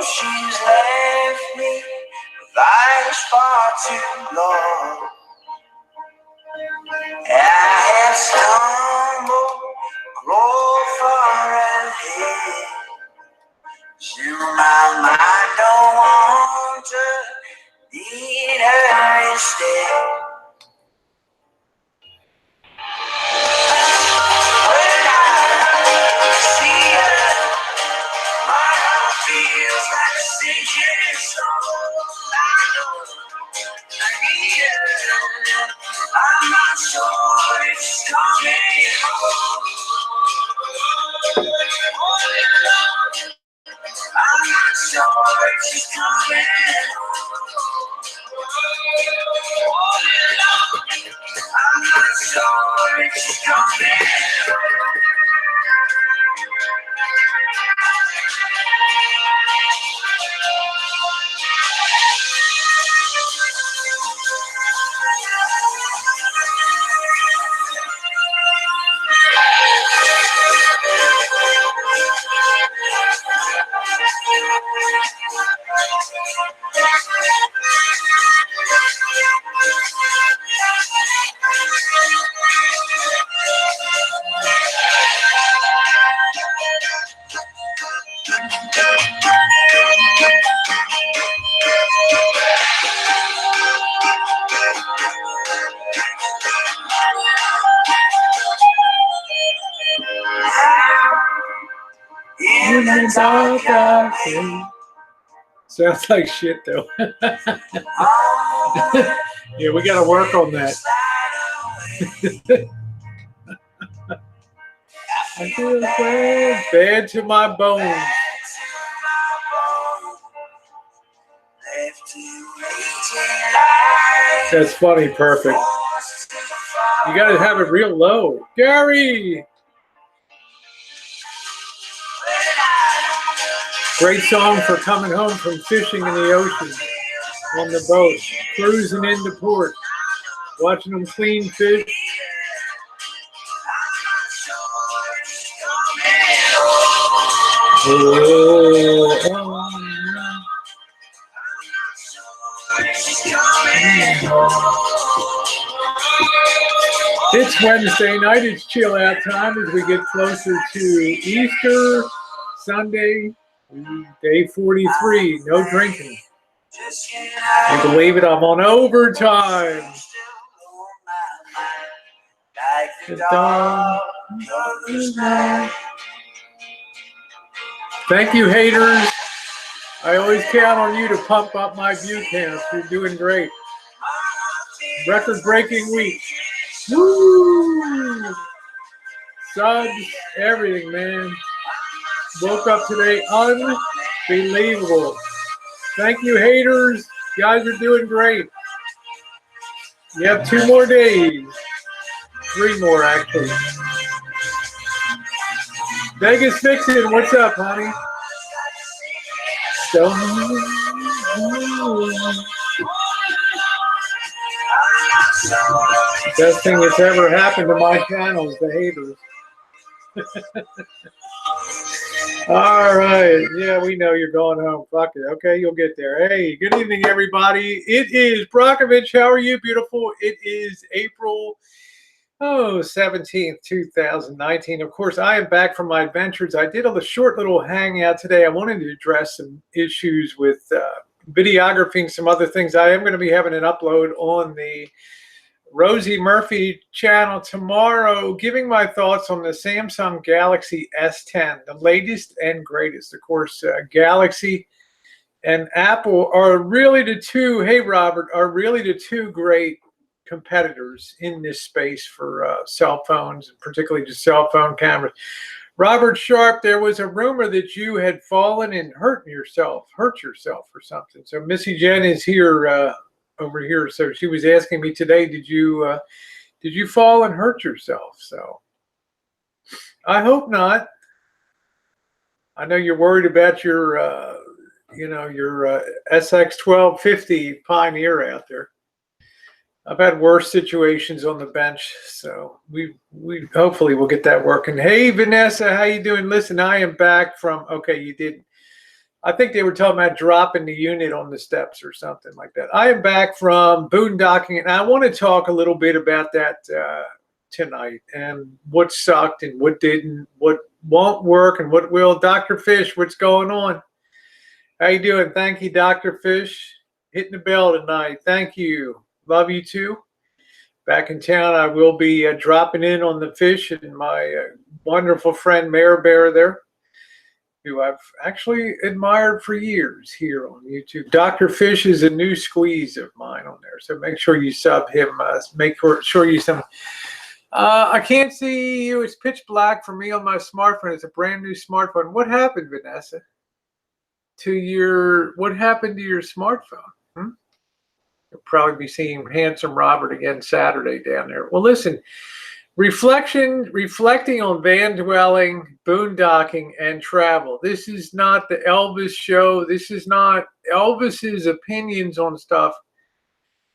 she's left me with life far too long. I have stumbled, grown far ahead. To my mind, don't want to need her instead. When I see her, my heart feels like a sinking soul. I know I need her. I'm not sure if she's coming home. I'm not sure if she's coming home. I'm not sure if she's coming home. In the dark, I see. Sounds like shit, though. Yeah, we got to work on that. I feel bad to my bones. That's funny, perfect. You got to have it real low. Gary! Great song for coming home from fishing in the ocean, on the boat, cruising into port, watching them clean fish. It's Wednesday night. It's chill out time as we get closer to Easter Sunday. Day 43, no drinking. You believe it, I'm on overtime. Thank you, haters. I always count on you to pump up my view counts. You're doing great. Record-breaking week. Woo! Subs, everything, man. Woke up today, unbelievable. Thank you, haters. You guys are doing great. You have 2 more days. 3 more, actually. Vegas Fixin', what's up, honey? Best thing that's ever happened to my channel is the haters. All right. Yeah, we know you're going home. Fuck it. Okay, you'll get there. Hey, good evening, everybody. It is Brockovich. How are you, beautiful? It is April 17th, 2019. Of course, I am back from my adventures. I did a short little hangout today. I wanted to address some issues with videography and some other things. I am going to be having an upload on the Rosie Murphy channel tomorrow, giving my thoughts on the Samsung Galaxy S10, the latest and greatest. Of course, Galaxy and Apple are really the two, hey Robert, are really the two great competitors in this space for cell phones, particularly just cell phone cameras. Robert Sharp, there was a rumor that you had fallen and hurt yourself or something. So Missy Jenn is here over here. So she was asking me today, did you fall and hurt yourself? So I hope not. I know you're worried about your your SX1250 Pioneer out there. I've had worse situations on the bench, so we hopefully we'll get that working. Hey Vanessa, how you doing? Listen, I am back from, okay, you didn't. I think they were talking about dropping the unit on the steps or something like that. I am back from boondocking, and I want to talk a little bit about that tonight, and what sucked and what didn't, what won't work and what will. Dr. Fish, what's going on? How you doing? Thank you, Dr. Fish. Hitting the bell tonight. Thank you. Love you too. Back in town, I will be dropping in on the fish and my wonderful friend Mare Bear there, who I've actually admired for years here on YouTube. Dr. Fish is a new squeeze of mine on there, so make sure you sub him. Make sure you sub. I can't see you. It's pitch black for me on my smartphone. It's a brand new smartphone. What happened, Vanessa? What happened to your smartphone? You'll probably be seeing Handsome Robert again Saturday down there. Well, listen, reflecting on van dwelling, boondocking, and travel. This is not the Elvis show. This is not Elvis's opinions on stuff.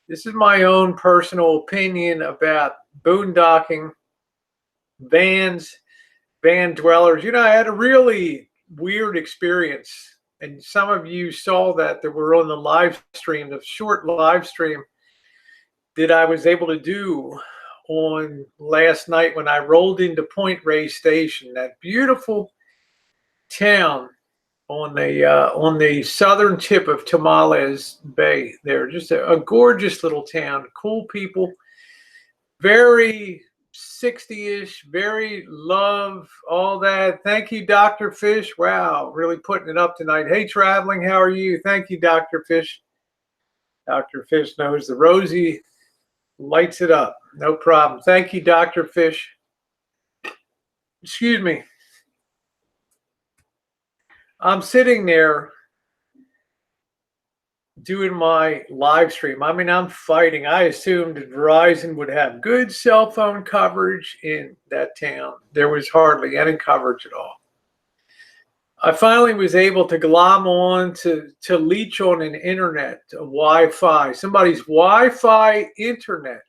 This is my own personal opinion about boondocking, vans, van dwellers. You know, I had a really weird experience. And some of you saw that were on the live stream, the short live stream that I was able to do on last night when I rolled into Point Reyes Station, that beautiful town on the southern tip of Tamales Bay. There, just a gorgeous little town, cool people, very 60-ish, very love, all that. Thank you, Dr. Fish. Wow, really putting it up tonight. Hey, traveling, how are you? Thank you, Dr. Fish. Dr. Fish knows the Rosie lights it up. No problem. Thank you, Dr. Fish. Excuse me. I'm sitting there doing my live stream. I mean, I'm fighting. I assumed Verizon would have good cell phone coverage in that town. There was hardly any coverage at all. I finally was able to glom on to leech on an internet, a Wi-Fi, somebody's Wi-Fi internet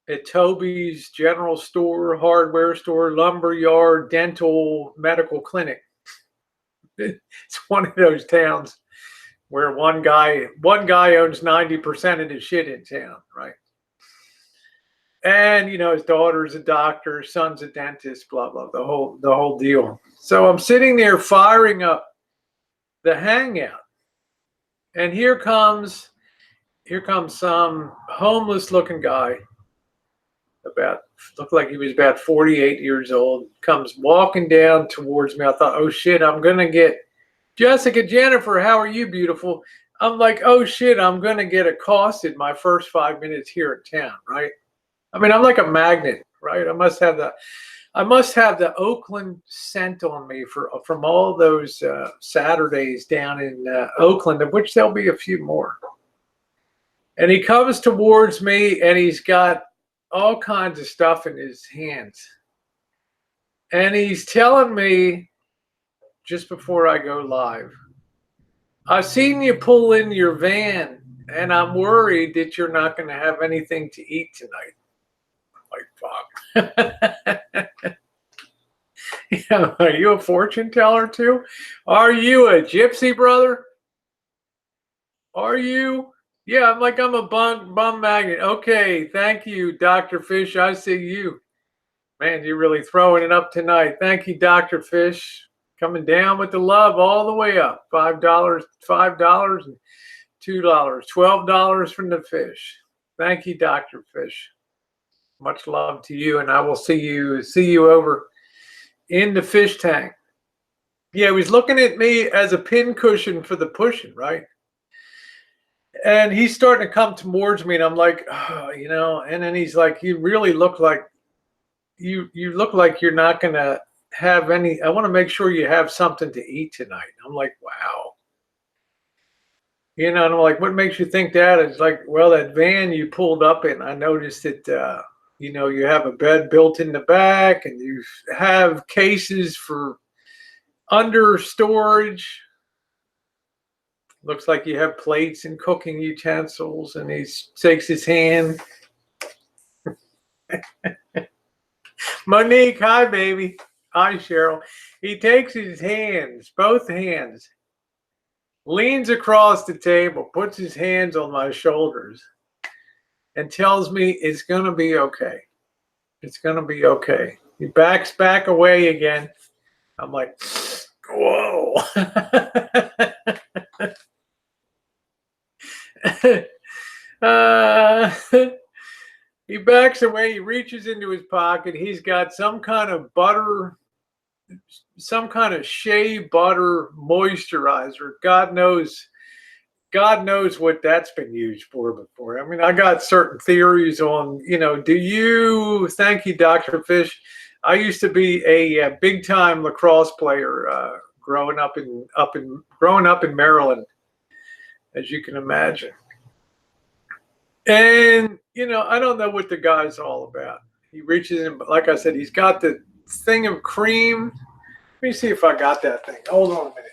at Toby's general store, hardware store, lumber yard, dental, medical clinic. It's one of those towns where one guy owns 90% of the shit in town, right? And you know, his daughter's a doctor, his son's a dentist, blah blah, the whole deal. So I'm sitting there firing up the Hangout, and here comes some homeless looking guy, looked like he was about 48 years old, comes walking down towards me. I thought, oh shit, I'm gonna get Jessica Jennifer, how are you, beautiful? I'm like, oh shit, I'm going to get accosted my first 5 minutes here in town, right? I mean, I'm like a magnet, right? I must have the Oakland scent on me from all those Saturdays down in Oakland, of which there'll be a few more. And he comes towards me, and he's got all kinds of stuff in his hands. And he's telling me, just before I go live, I've seen you pull in your van, and I'm worried that you're not going to have anything to eat tonight. I'm like, fuck. Yeah, are you a fortune teller too? Are you a gypsy, brother? Are you? Yeah, I'm a bum magnet. Okay, thank you, Dr. Fish. I see you. Man, you're really throwing it up tonight. Thank you, Dr. Fish. Coming down with the love all the way up. $5, and $2, $12 from the fish. Thank you, Dr. Fish. Much love to you, and I will see you over in the fish tank. Yeah, he was looking at me as a pincushion for the pushing, right? And he's starting to come towards me, and I'm like, oh, you know. And then he's like, you really look like you look like you're not gonna have any. I want to make sure you have something to eat tonight. I'm like, wow. You know, and I'm like, what makes you think that? It's like, well, that van you pulled up in, I noticed that, you know, you have a bed built in the back, and you have cases for under storage. Looks like you have plates and cooking utensils, and he takes his hand. Monique, hi, baby. Hi, Cheryl. He takes his hands, both hands, leans across the table, puts his hands on my shoulders, and tells me it's going to be okay. It's going to be okay. He backs back away again. I'm like, whoa. He backs away. He reaches into his pocket. He's got some kind of butter, some kind of shea butter moisturizer. God knows what that's been used for before. I mean, I got certain theories on, thank you, Dr. Fish. I used to be a big time lacrosse player growing up in Maryland, as you can imagine. And, I don't know what the guy's all about. He reaches in, but like I said, he's got the thing of cream. Let me see if I got that thing. Hold on a minute.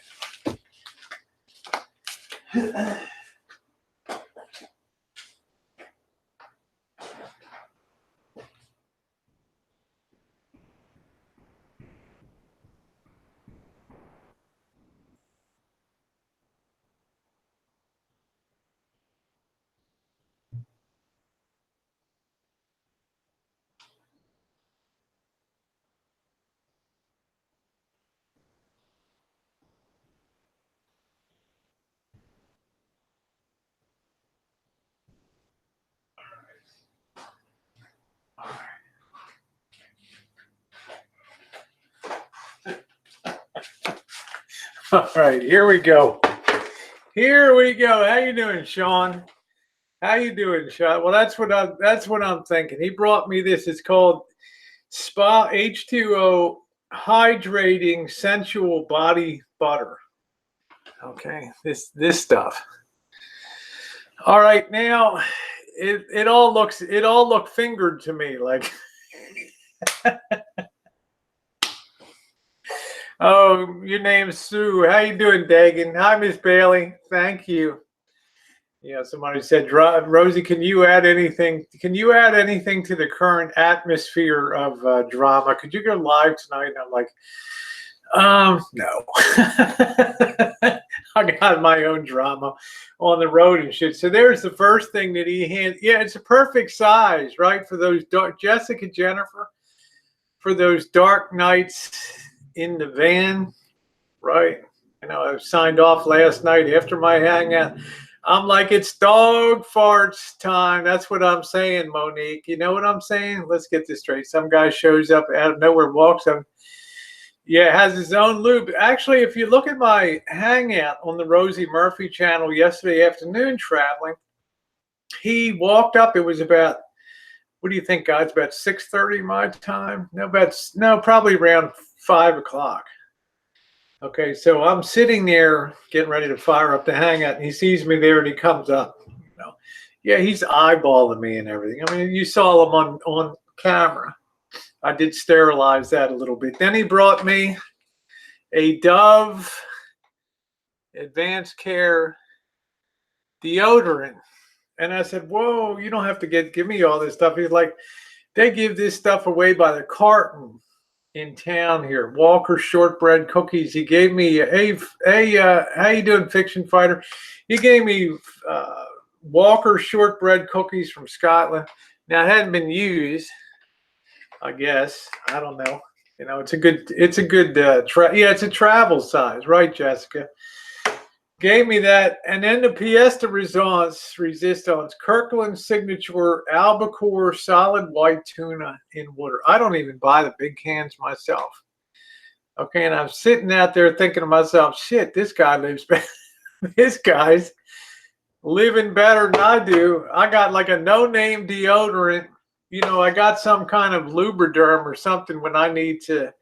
All right, here we go. Here we go. How you doing, Sean? How you doing, Sean? Well, that's what I'm thinking. He brought me this. It's called Spa H2O Hydrating Sensual Body Butter. Okay, this stuff. All right, now it all looked fingered to me like. Oh, your name's Sue. How you doing, Dagan? Hi, Miss Bailey. Thank you. Yeah, somebody said, Rosie, can you add anything? Can you add anything to the current atmosphere of drama? Could you go live tonight? And I'm like, no. I got my own drama on the road and shit. So there's the first thing that he had. Yeah, it's a perfect size, right? For those Jessica Jennifer, for those dark nights in the van, right? I signed off last night after my hangout. I'm like, it's dog farts time. That's what I'm saying, Monique. You know what I'm saying? Let's get this straight. Some guy shows up out of nowhere, walks up. Yeah, has his own lube. Actually, if you look at my hangout on the Rosie Murphy channel yesterday afternoon traveling, he walked up. It was about, what do you think, guys? About 6:30 my time? No, probably around 5 o'clock. Okay, so I'm sitting there getting ready to fire up the hangout, and he sees me there, and he comes up. Yeah, he's eyeballing me and everything. I mean, you saw him on camera. I did sterilize that a little bit. Then he brought me a Dove Advanced Care deodorant, and I said, "Whoa, you don't have to give me all this stuff." He's like, "They give this stuff away by the carton in town here. Walker shortbread cookies." He gave me how you doing, Fiction Fighter? He gave me Walker shortbread cookies from Scotland. Now, it hadn't been used, I guess. I don't know. It's a good it's a travel size, right, Jessica? Gave me that, and then the pièce de resistance, Kirkland Signature Albacore Solid White Tuna in water. I don't even buy the big cans myself. Okay, and I'm sitting out there thinking to myself, shit, this guy lives better. This guy's living better than I do. I got like a no-name deodorant. I got some kind of Lubriderm or something when I need to,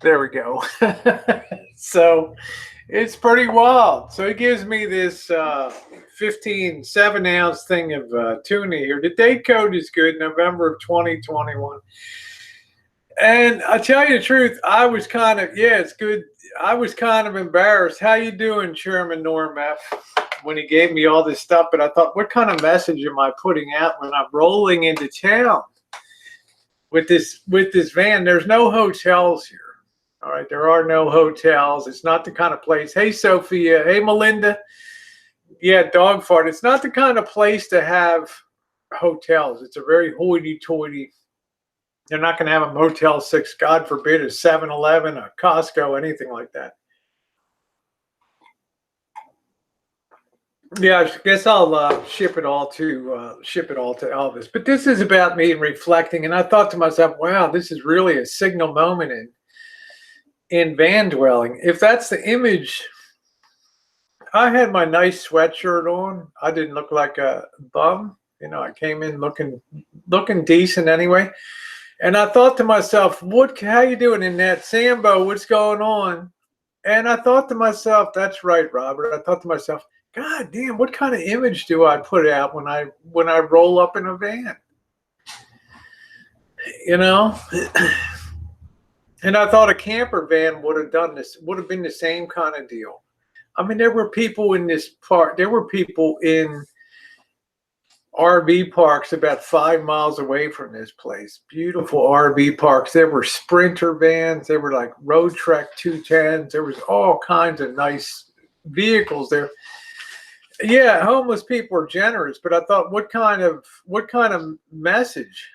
there we go. So it's pretty wild. So he gives me this 7-ounce thing of tuna here. The date code is good, November of 2021. And I tell you the truth, I was kind of, it's good. I was kind of embarrassed. How you doing, Chairman Norm F? when he gave me all this stuff, but I thought, what kind of message am I putting out when I'm rolling into town with this van? There's no hotels here. All right, there are no hotels. It's not the kind of place. Hey, Sophia. Hey, Melinda. Yeah, dog fart. It's not the kind of place to have hotels. It's a very hoity-toity. They're not going to have a Motel 6, God forbid, a 7-Eleven, a Costco, anything like that. Yeah, I guess I'll ship it all to Elvis. But this is about me and reflecting, and I thought to myself, wow, this is really a signal moment in van dwelling. If that's the image, I had my nice sweatshirt on. I didn't look like a bum. You know, I came in looking decent anyway. And I thought to myself, how you doing in that, Sambo? What's going on? And I thought to myself, that's right, Robert. I thought to myself, God damn, what kind of image do I put out when I roll up in a van? You know? And I thought a camper van would have been the same kind of deal. I mean, there were people in this park. There were people in RV parks about 5 miles away from this place. Beautiful RV parks. There were Sprinter vans. There were like Road Trek 210s. There was all kinds of nice vehicles there. Yeah, homeless people are generous, but I thought, what kind of message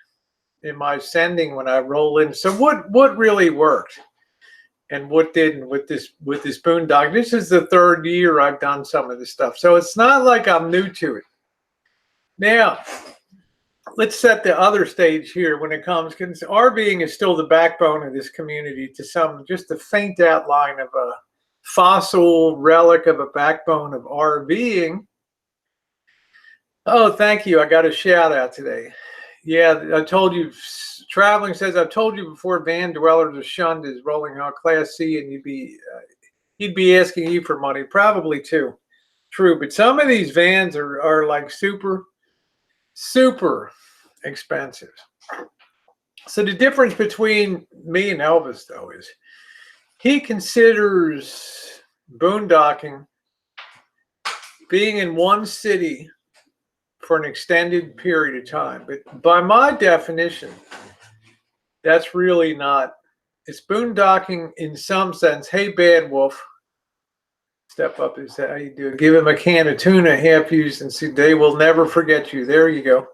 am I sending when I roll in? So what really worked and what didn't with this boondock? This is the 3rd year I've done some of this stuff, so it's not like I'm new to it. Now, let's set the other stage here when it comes, because RVing is still the backbone of this community to some, just a faint outline of a fossil relic of a backbone of RVing. Oh, thank you. I got a shout out today. Yeah, I told you, Traveling says, I've told you before, van dwellers are shunned as rolling out Class C, and he'd be asking you for money, probably too. True, but some of these vans are like super expensive. So the difference between me and Elvis, though, is he considers boondocking being in one city for an extended period of time. But by my definition, that's really not. It's boondocking in some sense. Hey, Bad Wolf. Step up and say, how you doing? Give him a can of tuna, half used, and see, they will never forget you. There you go.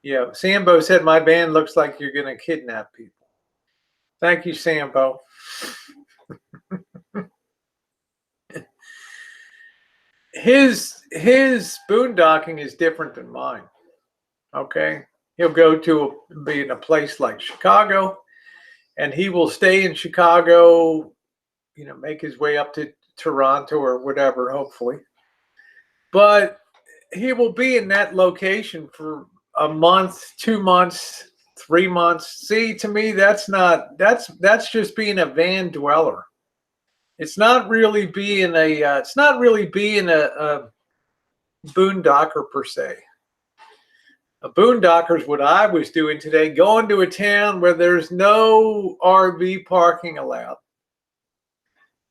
Yeah, Sambo said, my band looks like you're going to kidnap people. Thank you, Sambo. His boondocking is different than mine. Okay, he'll be in a place like Chicago, and he will stay in Chicago. You know, make his way up to Toronto or whatever, hopefully. But he will be in that location for a month, 2 months, 3 months. See, to me, that's just being a van dweller. It's not really being a boondocker per se. A boondocker is what I was doing today, going to a town where there's no RV parking allowed.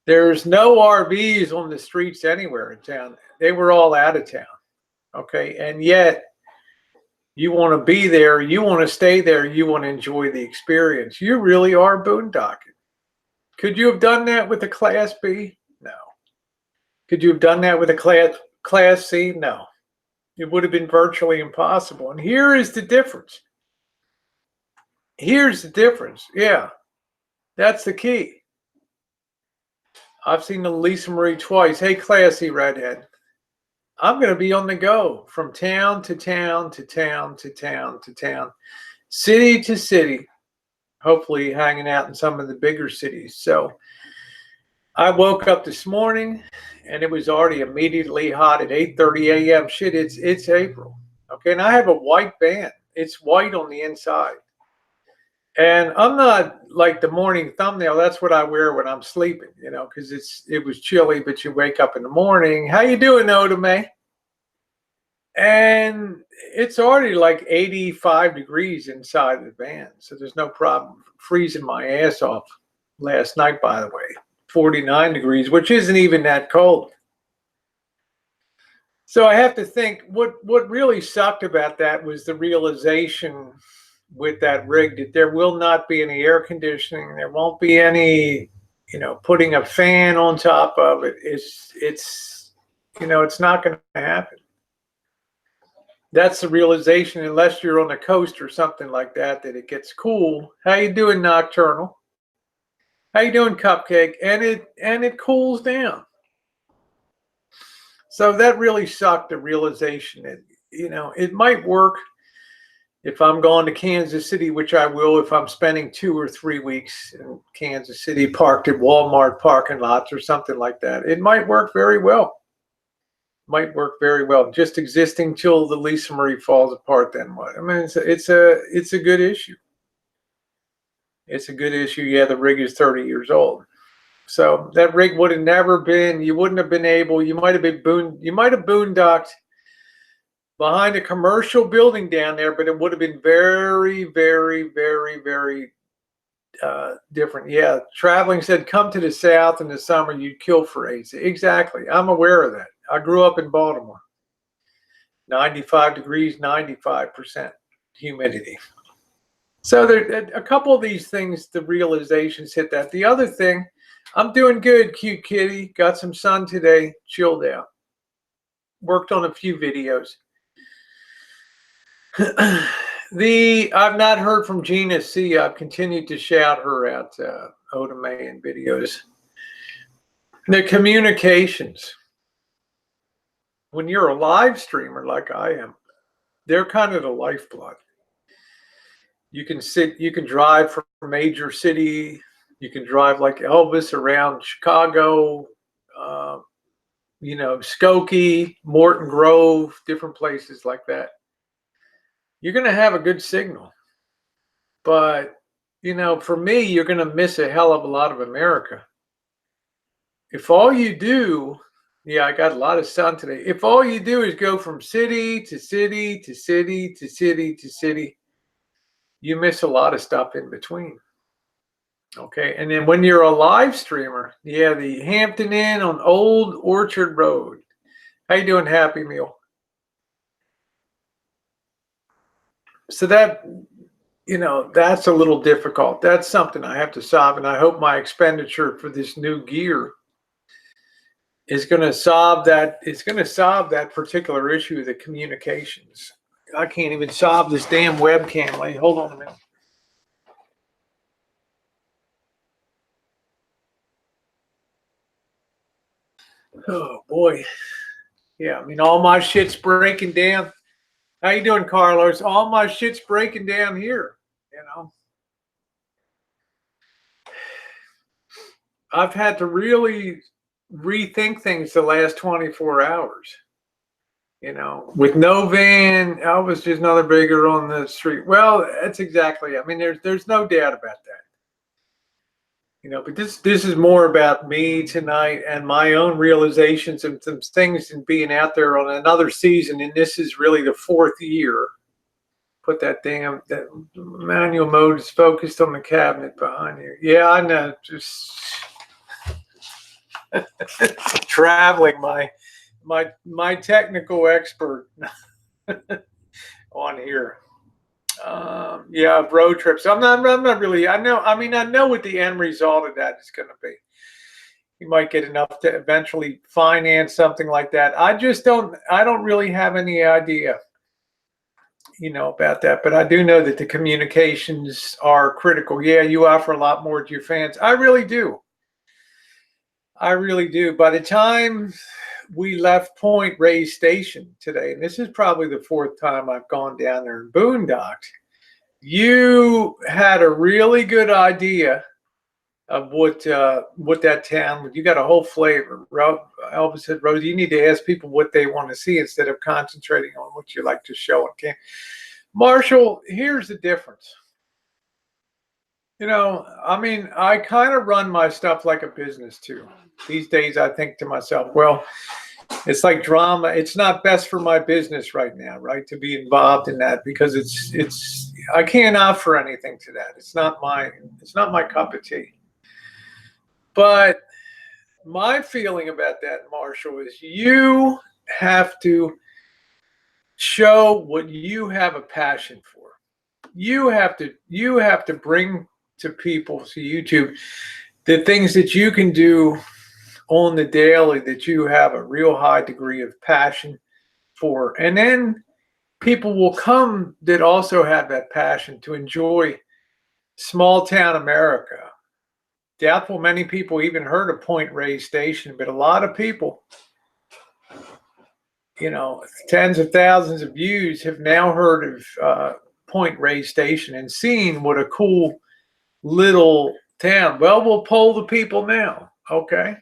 There's no RVs on the streets anywhere in town. They were all out of town. Okay, and yet you want to be there, you want to stay there, you want to enjoy the experience. You really are boondocking. Could you have done that with a Class B? No. Could you have done that with a Class C? No. It would have been virtually impossible. And here is the difference. Here's the difference. Yeah, that's the key. I've seen the Lisa Marie twice. Hey, classy redhead. I'm going to be on the go from town to town to town to town to town, city to city, hopefully hanging out in some of the bigger cities. So I woke up this morning and it was already immediately hot at 8:30 a.m. Shit, it's April. Okay, and I have a white van. It's white on the inside. And I'm not like the morning thumbnail. That's what I wear when I'm sleeping, you know, because it was chilly, but you wake up in the morning. How you doing, Oda May? And it's already like 85 degrees inside the van. So there's no problem freezing my ass off last night, by the way. 49 degrees, which isn't even that cold. So I have to think what really sucked about that was the realization with that rig that there will not be any air conditioning. There won't be any, putting a fan on top of it. It's not going to happen. That's the realization, unless you're on the coast or something like that it gets cool. How you doing, Nocturnal? How you doing, Cupcake? And it cools down. So that really sucked, the realization that, it might work if I'm going to Kansas City, which I will if I'm spending 2 or 3 weeks in Kansas City, parked at Walmart parking lots or something like that. It might work very well. Just existing till the Lisa Marie falls apart, then what? I mean, it's a good issue. It's a good issue. Yeah, the rig is 30 years old. So that rig would have never been, you wouldn't have been able, you might have boondocked behind a commercial building down there, but it would have been very, very, very, very different. Yeah, traveling said, come to the South in the summer, you'd kill for AIDS. Exactly. I'm aware of that. I grew up in Baltimore. 95 degrees, 95% humidity. So there, a couple of these things, the realizations hit that. The other thing, I'm doing good, cute kitty. Got some sun today, chilled out. Worked on a few videos. I've not heard from Gina C. I've continued to shout her out, Oda May in videos. The communications. When you're a live streamer like I am, they're kind of the lifeblood. You can drive from a major city. You can drive like Elvis around Chicago, Skokie, Morton Grove, different places like that. You're going to have a good signal. But, for me, you're going to miss a hell of a lot of America. If all you do, I got a lot of sun today. If all you do is go from city to city to city to city to city, you miss a lot of stuff in between. Okay, and then when you're a live streamer, the Hampton Inn on Old Orchard Road. How you doing, Happy Meal? So that, that's a little difficult. That's something I have to solve, and I hope my expenditure for this new gear is going to solve that. It's going to solve that particular issue of the communications. I can't even solve this damn webcam. Like, hold on a minute. Oh boy. Yeah, I mean, all my shit's breaking down. How you doing, Carlos? All my shit's breaking down here, I've had to really rethink things the last 24 hours. With no van, I was just another beggar on the street. Well, that's exactly. I mean, there's no doubt about that. But this is more about me tonight and my own realizations and some things and being out there on another season. And this is really the 4th year. Put that manual mode is focused on the cabinet behind you. Yeah, I know. Just traveling, my technical expert on here. Road trips. I'm not really. I know what the end result of that is going to be. You might get enough to eventually finance something like that. I don't really have any idea, about that. But I do know that the communications are critical. Yeah, you offer a lot more to your fans. I really do. By the time we left Point Reyes Station today, and this is probably the 4th time I've gone down there and boondocked, you had a really good idea of what that town. You got a whole flavor. Elvis said, Rosie, you need to ask people what they want to see instead of concentrating on what you like to show on camera. Marshall, here's the difference. I kind of run my stuff like a business too. These days, I think to myself, well, it's like drama. It's not best for my business right now, right? To be involved in that, because I can't offer anything to that. It's not my cup of tea. But my feeling about that, Marshall, is you have to show what you have a passion for. You have to bring to people to YouTube the things that you can do on the daily that you have a real high degree of passion for. And then people will come that also have that passion to enjoy small town America. Doubtful many people even heard of Point Reyes Station, but a lot of people, tens of thousands of views have now heard of Point Reyes Station and seen what a cool little town. Well, we'll poll the people now. Okay.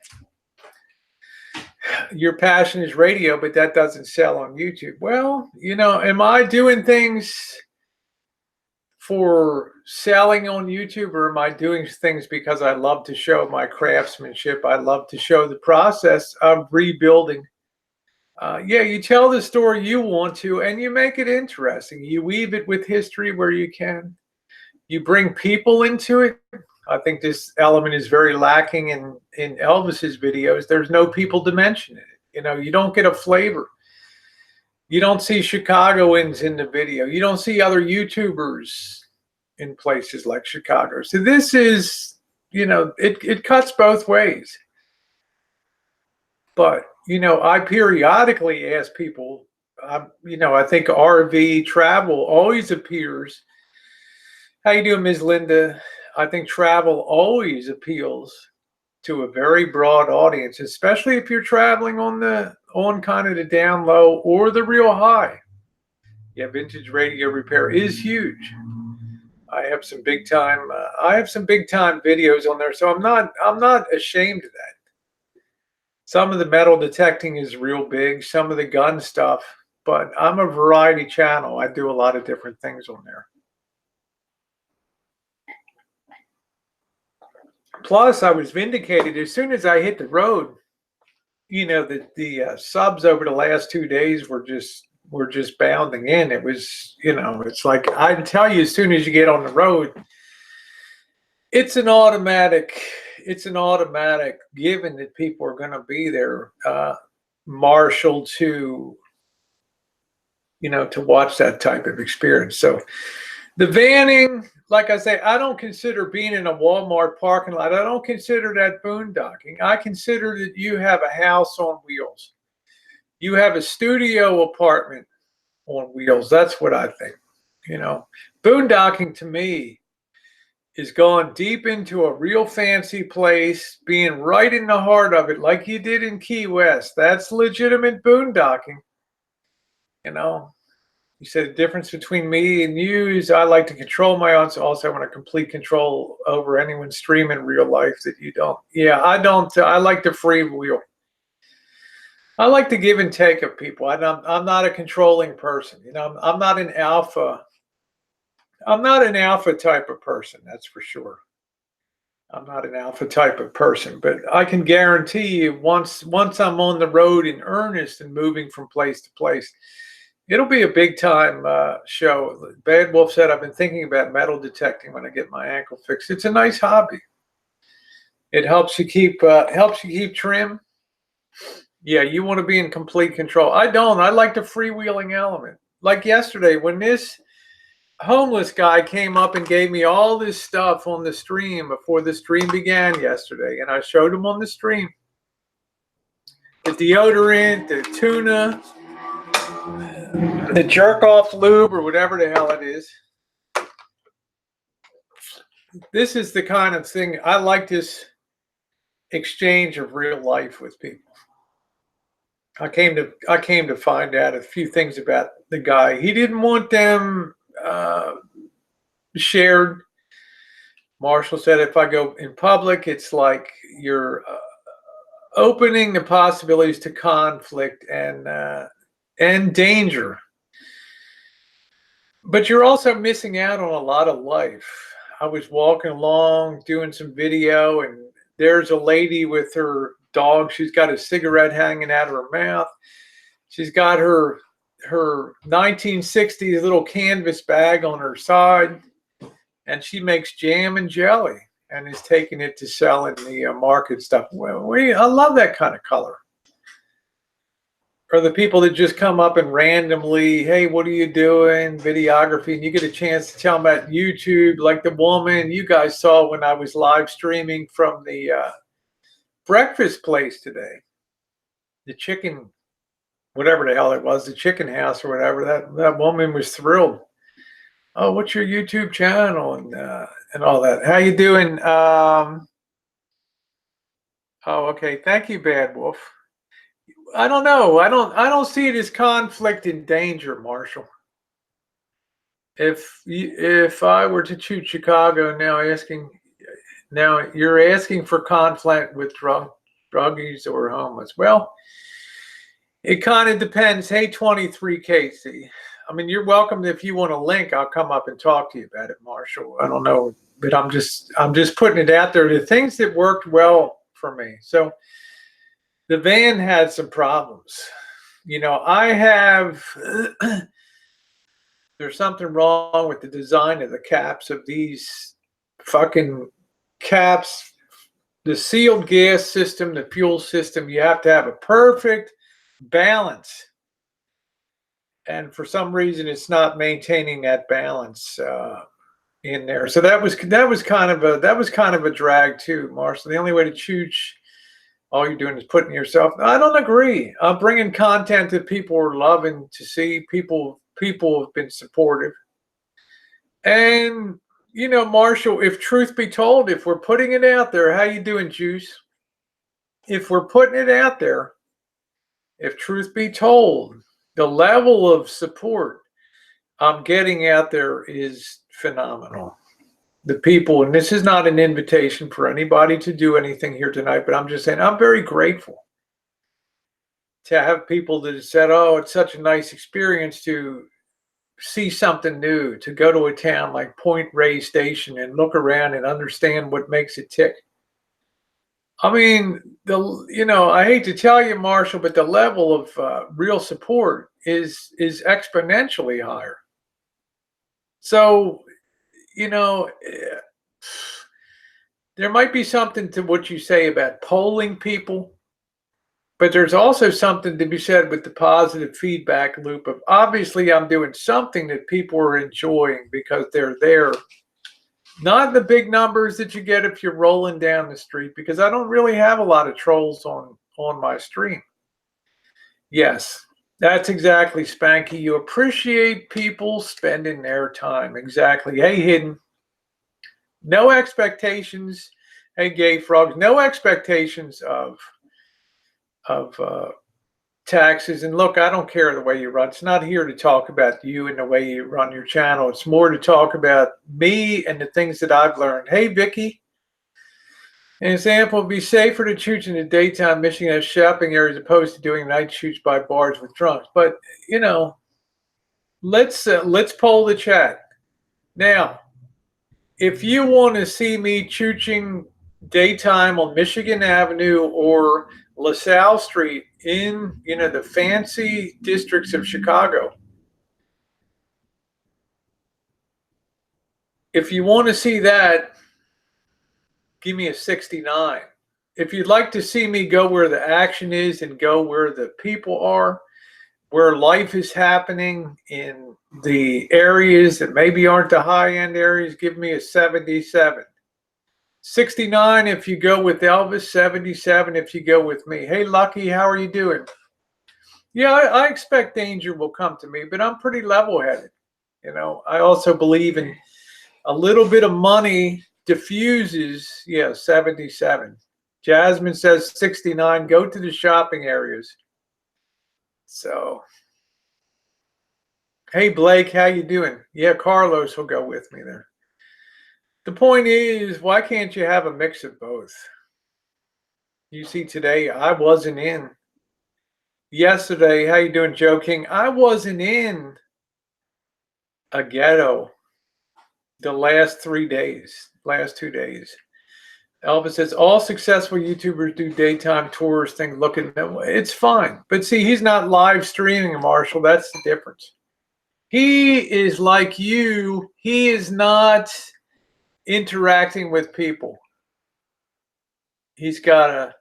Your passion is radio, but that doesn't sell on YouTube. Well, am I doing things for selling on YouTube, or am I doing things because I love to show my craftsmanship? I love to show the process of rebuilding. You tell the story you want to, and you make it interesting. You weave it with history where you can. You bring people into it. I think this element is very lacking in Elvis's videos. There's no people dimension in it. You don't get a flavor. You don't see Chicagoans in the video. You don't see other YouTubers in places like Chicago. So this is, it cuts both ways. But, I periodically ask people, I think RV travel always appears. How you doing, Ms. Linda? I think travel always appeals to a very broad audience, especially if you're traveling on kind of the down low or the real high. Yeah, vintage radio repair is huge. I have some big time videos on there, so I'm not ashamed of that. Some of the metal detecting is real big, some of the gun stuff, but I'm a variety channel. I do a lot of different things on there. Plus, I was vindicated as soon as I hit the road. The subs over the last 2 days were just bounding in. It was, it's like I can tell you, as soon as you get on the road, it's an automatic given that people are going to be there, marshaled to watch that type of experience. So the vanning, like I say, I don't consider being in a Walmart parking lot. I don't consider that boondocking. I consider that you have a house on wheels. You have a studio apartment on wheels. That's what I think. Boondocking to me is going deep into a real fancy place, being right in the heart of it, like you did in Key West. That's legitimate boondocking. You said the difference between me and you is I like to control my own. So also I want complete control over anyone streaming real life that you don't. Yeah, I don't. I like to freewheel. I like to give and take of people. I'm not a controlling person. I'm not an alpha. I'm not an alpha type of person. That's for sure. I'm not an alpha type of person, but I can guarantee you once I'm on the road in earnest and moving from place to place, it'll be a big time show. Bad Wolf said, I've been thinking about metal detecting when I get my ankle fixed. It's a nice hobby. It helps you keep trim. Yeah, you want to be in complete control. I don't. I like the freewheeling element. Like yesterday when this homeless guy came up and gave me all this stuff on the stream before the stream began yesterday, and I showed him on the stream the deodorant, the tuna, the jerk off lube, or whatever the hell it is. This is the kind of thing I like, this exchange of real life with people. I came to find out a few things about the guy. He didn't want them shared. Marshall said, if I go in public, it's like you're opening the possibilities to conflict and danger. But you're also missing out on a lot of life. I was walking along doing some video, and there's a lady with her dog. She's got a cigarette hanging out of her mouth. She's got her 1960s little canvas bag on her side, and she makes jam and jelly and is taking it to sell in the market stuff. Well, I love that kind of color. or the people that just come up and randomly, hey, what are you doing? Videography, and you get a chance to tell them about YouTube, like the woman you guys saw when I was live streaming from the breakfast place today, the chicken, whatever the hell it was, the chicken house or whatever. That woman was thrilled. Oh, what's your YouTube channel and all that? How you doing? Oh, okay. Thank you, Bad Wolf. I don't know. I don't see it as conflict and danger, Marshall. If I were to choose Chicago now you're asking for conflict with druggies or homeless. Well, it kind of depends. Hey, 23 Casey. I mean, you're welcome. If you want a link, I'll come up and talk to you about it, Marshall. I don't know, but I'm just putting it out there. The things that worked well for me. So the van had some problems. You know, I have there's something wrong with the design of the caps of these fucking caps. The sealed gas system, the fuel system, you have to have a perfect balance. And for some reason, it's not maintaining that balance in there. So that was kind of a drag too, Marshall. The only way to choose, all you're doing is putting yourself. I don't agree. I'm bringing content that people are loving to see. People have been supportive. And you know, Marshall, if truth be told, if we're putting it out there, how you doing, Juice? If we're putting it out there, if truth be told, the level of support I'm getting out there is phenomenal. The people, and this is not an invitation for anybody to do anything here tonight, but I'm just saying I'm very grateful to have people that have said, oh, it's such a nice experience to see something new, to go to a town like Point Reyes Station and look around and understand what makes it tick. I mean, I hate to tell you, Marshall, but the level of real support is exponentially higher. So, you know, there might be something to what you say about polling people, but there's also something to be said with the positive feedback loop of obviously I'm doing something that people are enjoying because they're there. Not the big numbers that you get if you're rolling down the street, because I don't really have a lot of trolls on my stream. Yes, that's exactly, Spanky. You appreciate people spending their time. Exactly. Hey, Hidden. No expectations. Hey, Gay Frogs. No expectations of taxes. And look, I don't care the way you run. It's not here to talk about you and the way you run your channel. It's more to talk about me and the things that I've learned. Hey, Vicky. An example would be safer to shoot in the daytime, Michigan has shopping areas opposed to doing night shoots by bars with drunks. But, you know, let's poll the chat. Now, if you want to see me shooting daytime on Michigan Avenue or LaSalle Street in, the fancy districts of Chicago, if you want to see that, give me a 69. If you'd like to see me go where the action is and go where the people are, where life is happening in the areas that maybe aren't the high-end areas, give me a 77. 69 if you go with Elvis, 77 if you go with me. Hey, Lucky, how are you doing? Yeah, I expect danger will come to me, but I'm pretty level-headed. I also believe in a little bit of money diffuses, 77. Jasmine says 69, go to the shopping areas. So, hey, Blake, how you doing? Yeah, Carlos will go with me there. The point is, why can't you have a mix of both? You see, today I wasn't in. Yesterday, how you doing, Joe King? I wasn't in a ghetto the last 2 days. Elvis says, all successful YouTubers do daytime tours, things looking that way. It's fine. But see, he's not live streaming, Marshall. That's the difference. He is like you. He is not interacting with people. He's got a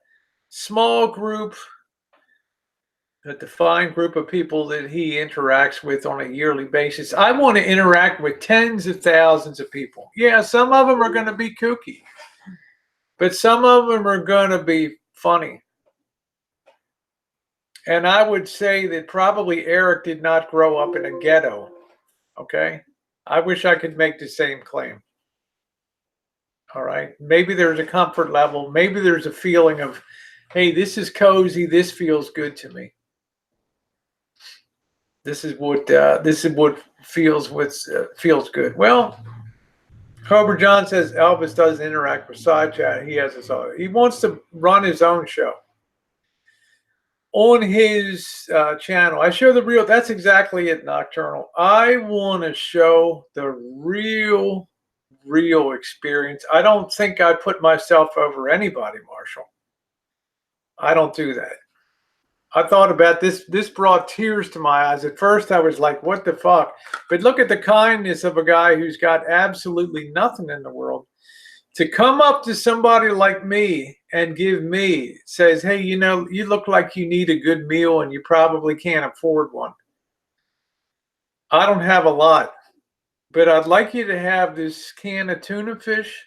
small group a defined group of people that he interacts with on a yearly basis. I want to interact with tens of thousands of people. Yeah, some of them are going to be kooky, but some of them are going to be funny. And I would say that probably Eric did not grow up in a ghetto. Okay. I wish I could make the same claim. All right. Maybe there's a comfort level. Maybe there's a feeling of, hey, this is cozy. This feels good to me. This is what feels good. Well, Cobra John says Elvis doesn't interact with side chat. He has his own. He wants to run his own show on his channel. I show the real. That's exactly it, Nocturnal. I want to show the real experience. I don't think I put myself over anybody, Marshall. I don't do that. I thought about this. This brought tears to my eyes. At first, I was like, what the fuck? But look at the kindness of a guy who's got absolutely nothing in the world to come up to somebody like me and give me, says, hey, you know, you look like you need a good meal and you probably can't afford one. I don't have a lot, but I'd like you to have this can of tuna fish.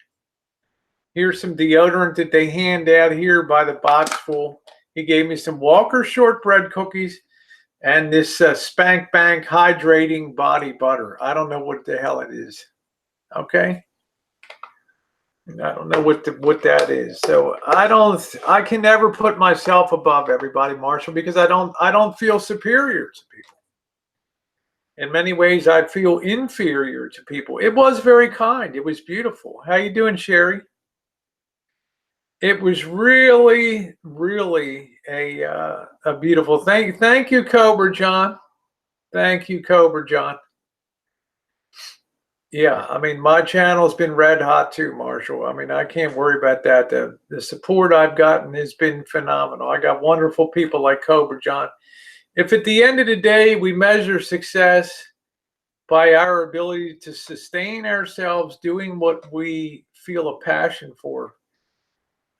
Here's some deodorant that they hand out here by the box full. He gave me some Walker shortbread cookies and this Spank Bank hydrating body butter. I don't know what the hell it is. Okay. I don't know what that is. So I can never put myself above everybody, Marshall, because I don't feel superior to people. In many ways, I feel inferior to people. It was very kind. It was beautiful. How you doing, Sherry? It was really, really a beautiful thing. Thank you, Cobra John. Thank you, Cobra John. Yeah, I mean, my channel's been red hot too, Marshall. I mean, I can't worry about that. The support I've gotten has been phenomenal. I got wonderful people like Cobra John. If at the end of the day we measure success by our ability to sustain ourselves doing what we feel a passion for,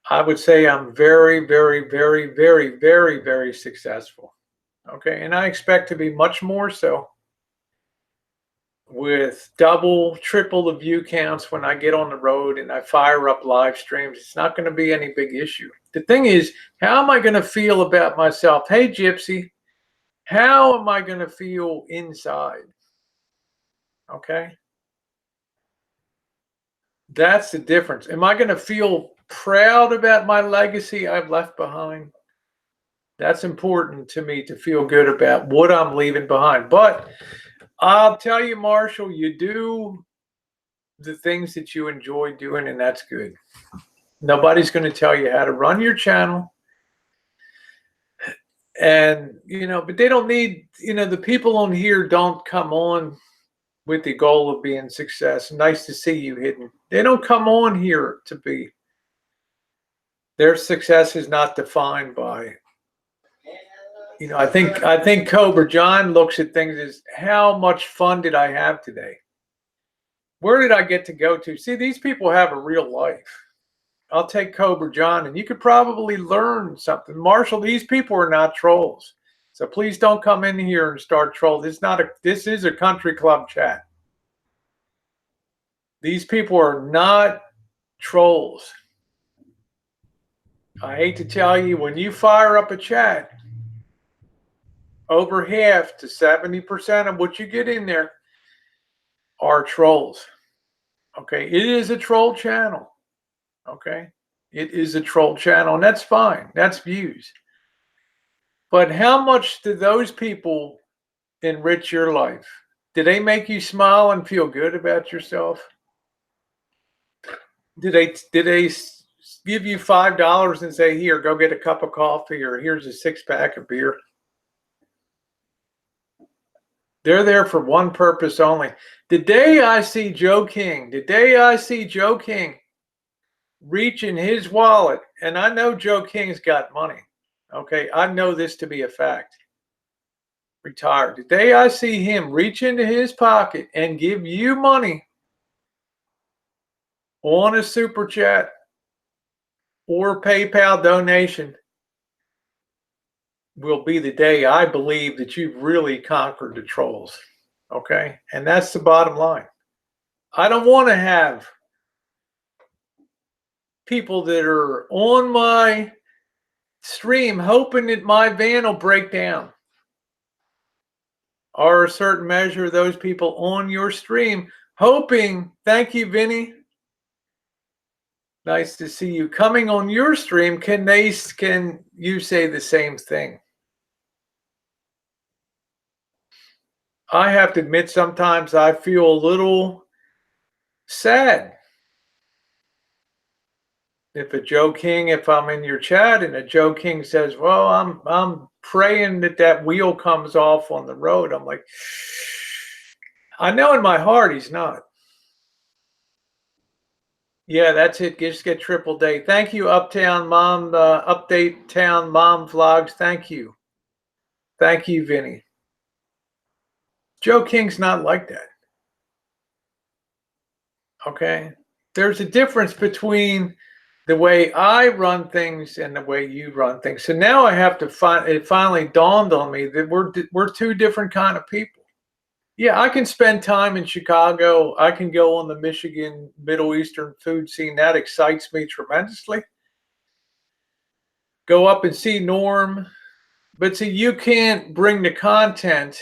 I would say I'm very, very, very, very, very, very successful. Okay. And I expect to be much more so with double, triple the view counts when I get on the road and I fire up live streams. It's not going to be any big issue. The thing is, how am I going to feel about myself? Hey, Gypsy, how am I going to feel inside? Okay. That's the difference. Am I going to feel proud about my legacy I've left behind? That's important to me to feel good about what I'm leaving behind. But I'll tell you, Marshall, you do the things that you enjoy doing, and that's good. Nobody's going to tell you how to run your channel. And, but they don't need, the people on here don't come on with the goal of being success. Nice to see you, Hidden. They don't come on here to be. Their success is not defined by, I think Cobra John looks at things as how much fun did I have today? Where did I get to go to? See, these people have a real life. I'll take Cobra John, and you could probably learn something. Marshall, these people are not trolls. So please don't come in here and start trolls. This is a country club chat. These people are not trolls. I hate to tell you, when you fire up a chat, over half to 70% of what you get in there are trolls. Okay, it is a troll channel. Okay, it is a troll channel, and that's fine. That's views. But how much do those people enrich your life? Do they make you smile and feel good about yourself? Did they give you $5 and say, here, go get a cup of coffee, or here's a 6-pack of beer? They're there for one purpose only. The day I see Joe King reach in his wallet, and I know Joe King's got money. Okay, I know this to be a fact. Retired. The day I see him reach into his pocket and give you money on a super chat or PayPal donation, will be the day I believe that you've really conquered the trolls. Okay? And that's the bottom line. I don't want to have people that are on my stream hoping that my van will break down. Or a certain measure of those people on your stream hoping, thank you, Vinny. Nice to see you. Coming on your stream, can you say the same thing? I have to admit, sometimes I feel a little sad. If I'm in your chat and a Joe King says, well, I'm praying that wheel comes off on the road. I'm like, I know in my heart he's not. Yeah, that's it. Just get triple day. Thank you, Uptown Mom, Update Town Mom Vlogs. Thank you. Thank you, Vinny. Joe King's not like that. Okay? There's a difference between the way I run things and the way you run things. So now I have to it finally dawned on me that we're two different kind of people. Yeah, I can spend time in Chicago. I can go on the Michigan Middle Eastern food scene. That excites me tremendously. Go up and see Norm. But see, you can't bring the content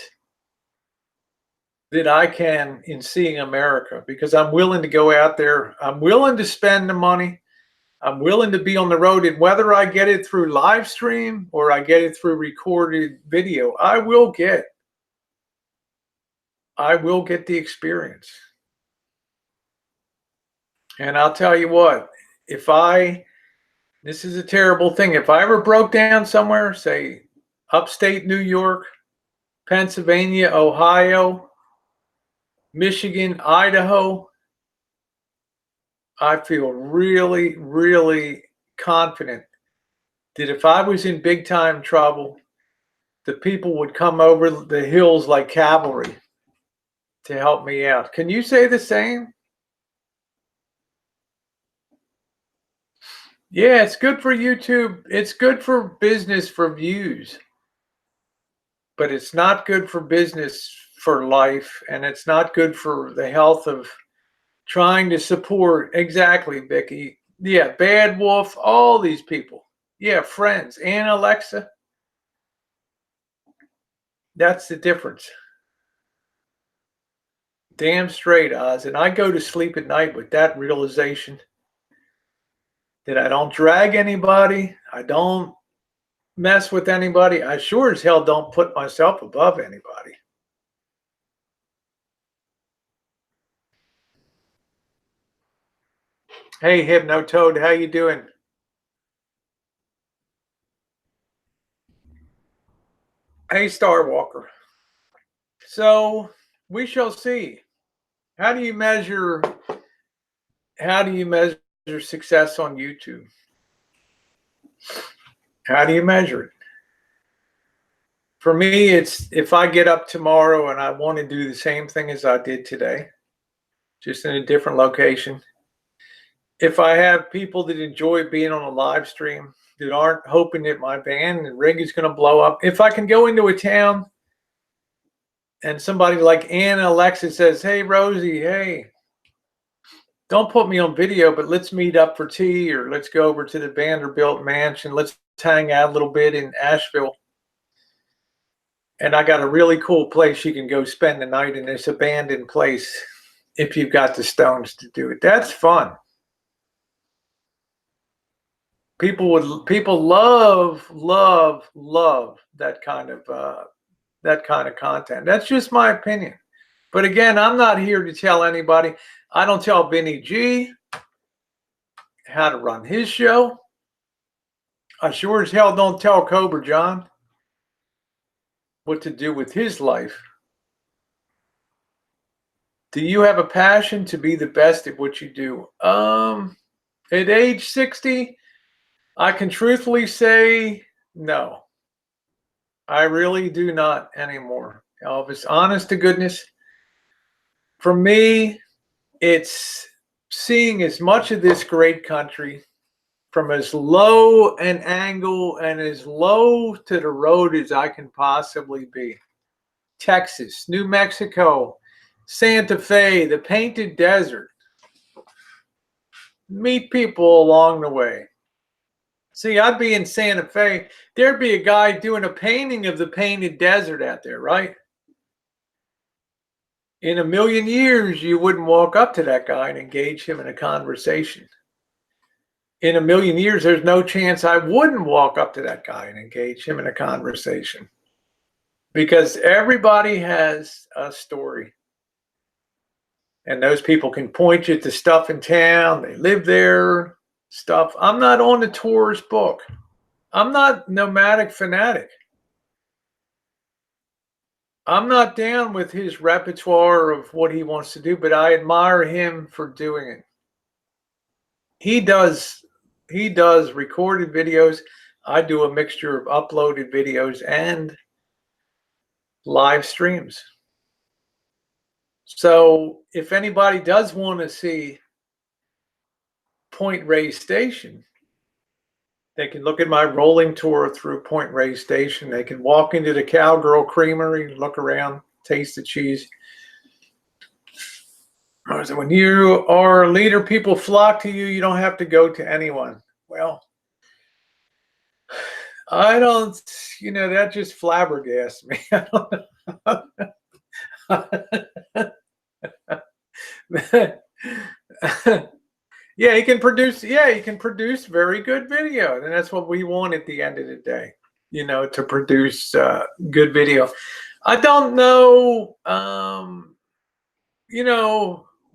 that I can in seeing America, because I'm willing to go out there. I'm willing to spend the money. I'm willing to be on the road, and whether I get it through live stream or I get it through recorded video, I will get the experience. And I'll tell you what, this is a terrible thing. If I ever broke down somewhere, say upstate New York, Pennsylvania, Ohio, Michigan, Idaho, I feel really, really confident that if I was in big time trouble, the people would come over the hills like cavalry to help me out. Can you say the same? Yeah, it's good for YouTube. It's good for business for views, but it's not good for business for life, and it's not good for the health of trying to support. Exactly, Vicky. Yeah, Bad Wolf, all these people. Yeah, friends. And Alexa. That's the difference. Damn straight, Oz. And I go to sleep at night with that realization that I don't drag anybody. I don't mess with anybody. I sure as hell don't put myself above anybody. Hey, Hypnotoad, how you doing? Hey, Starwalker. So we shall see. How do you measure success on YouTube? How do you measure it? For me, it's if I get up tomorrow and I want to do the same thing as I did today, just in a different location. If I have people that enjoy being on a live stream, that aren't hoping that my van and rig is going to blow up. If I can go into a town and somebody like Ann and Alexa says, hey, Rosie, hey, don't put me on video, but let's meet up for tea, or let's go over to the Vanderbilt mansion. Let's hang out a little bit in Asheville. And I got a really cool place you can go spend the night in this abandoned place if you've got the stones to do it. That's fun. People love that kind of content. That's just my opinion. But again, I'm not here to tell anybody. I don't tell Vinny G how to run his show. I sure as hell don't tell Cobra John what to do with his life. Do you have a passion to be the best at what you do? At age 60, I can truthfully say no. I really do not anymore. Elvis, honest to goodness, for me, it's seeing as much of this great country from as low an angle and as low to the road as I can possibly be. Texas, New Mexico, Santa Fe, the Painted Desert. Meet people along the way. See, I'd be in Santa Fe. There'd be a guy doing a painting of the Painted Desert out there, right? In a million years, you wouldn't walk up to that guy and engage him in a conversation. In a million years, there's no chance I wouldn't walk up to that guy and engage him in a conversation. Because everybody has a story. And those people can point you to stuff in town. They live there, stuff. I'm not on the tourist book. I'm not nomadic fanatic. I'm not down with his repertoire of what he wants to do, but I admire him for doing it. He does recorded videos. I do a mixture of uploaded videos and live streams. So if anybody does want to see Point Reyes Station, they can look at my rolling tour through Point Reyes Station. They can walk into the Cowgirl Creamery, look around, taste the cheese. When you are a leader, people flock to you. You don't have to go to anyone. Well, I don't, that just flabbergasts me. I don't know. Yeah, he can produce very good video. And that's what we want at the end of the day, to produce good video. I don't know,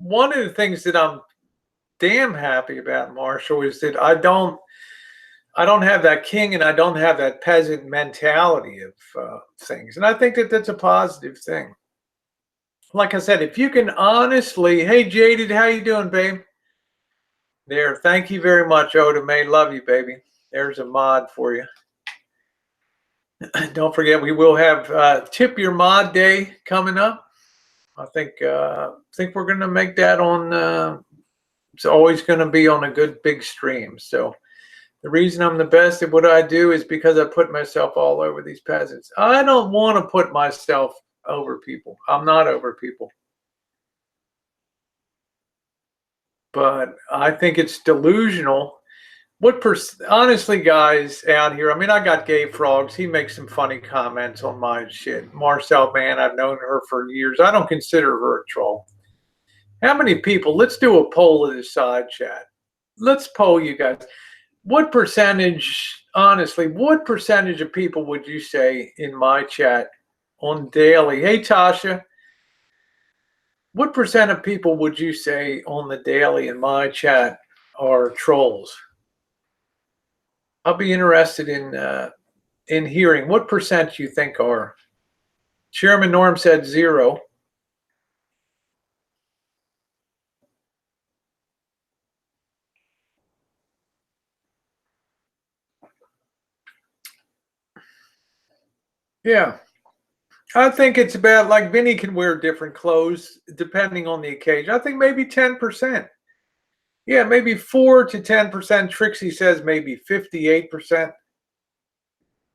one of the things that I'm damn happy about, Marshall, is that I don't have that king and I don't have that peasant mentality of things. And I think that that's a positive thing. Like I said, if you can honestly, hey, Jaded, how you doing, babe? There, thank you very much, Oda May. Love you, baby. There's a mod for you. Don't forget, we will have Tip Your Mod Day coming up. I think we're going to make that on. It's always going to be on a good big stream. So the reason I'm the best at what I do is because I put myself all over these peasants. I don't want to put myself over people. I'm not over people. But I think it's delusional. Honestly, guys out here, I mean, I got Gay Frogs. He makes some funny comments on my shit. Marcel, man, I've known her for years. I don't consider her a troll. How many people? Let's do a poll in the side chat. Let's poll you guys. What percentage, honestly, what percentage of people would you say in my chat on daily? Hey, Tasha. What percent of people would you say on the daily in my chat are trolls? I'll be interested in hearing what percent you think are. Chairman Norm said 0. Yeah. I think it's about, like, Vinny can wear different clothes depending on the occasion. I think maybe 10%. Yeah, maybe 4 to 10%. Trixie says maybe 58%.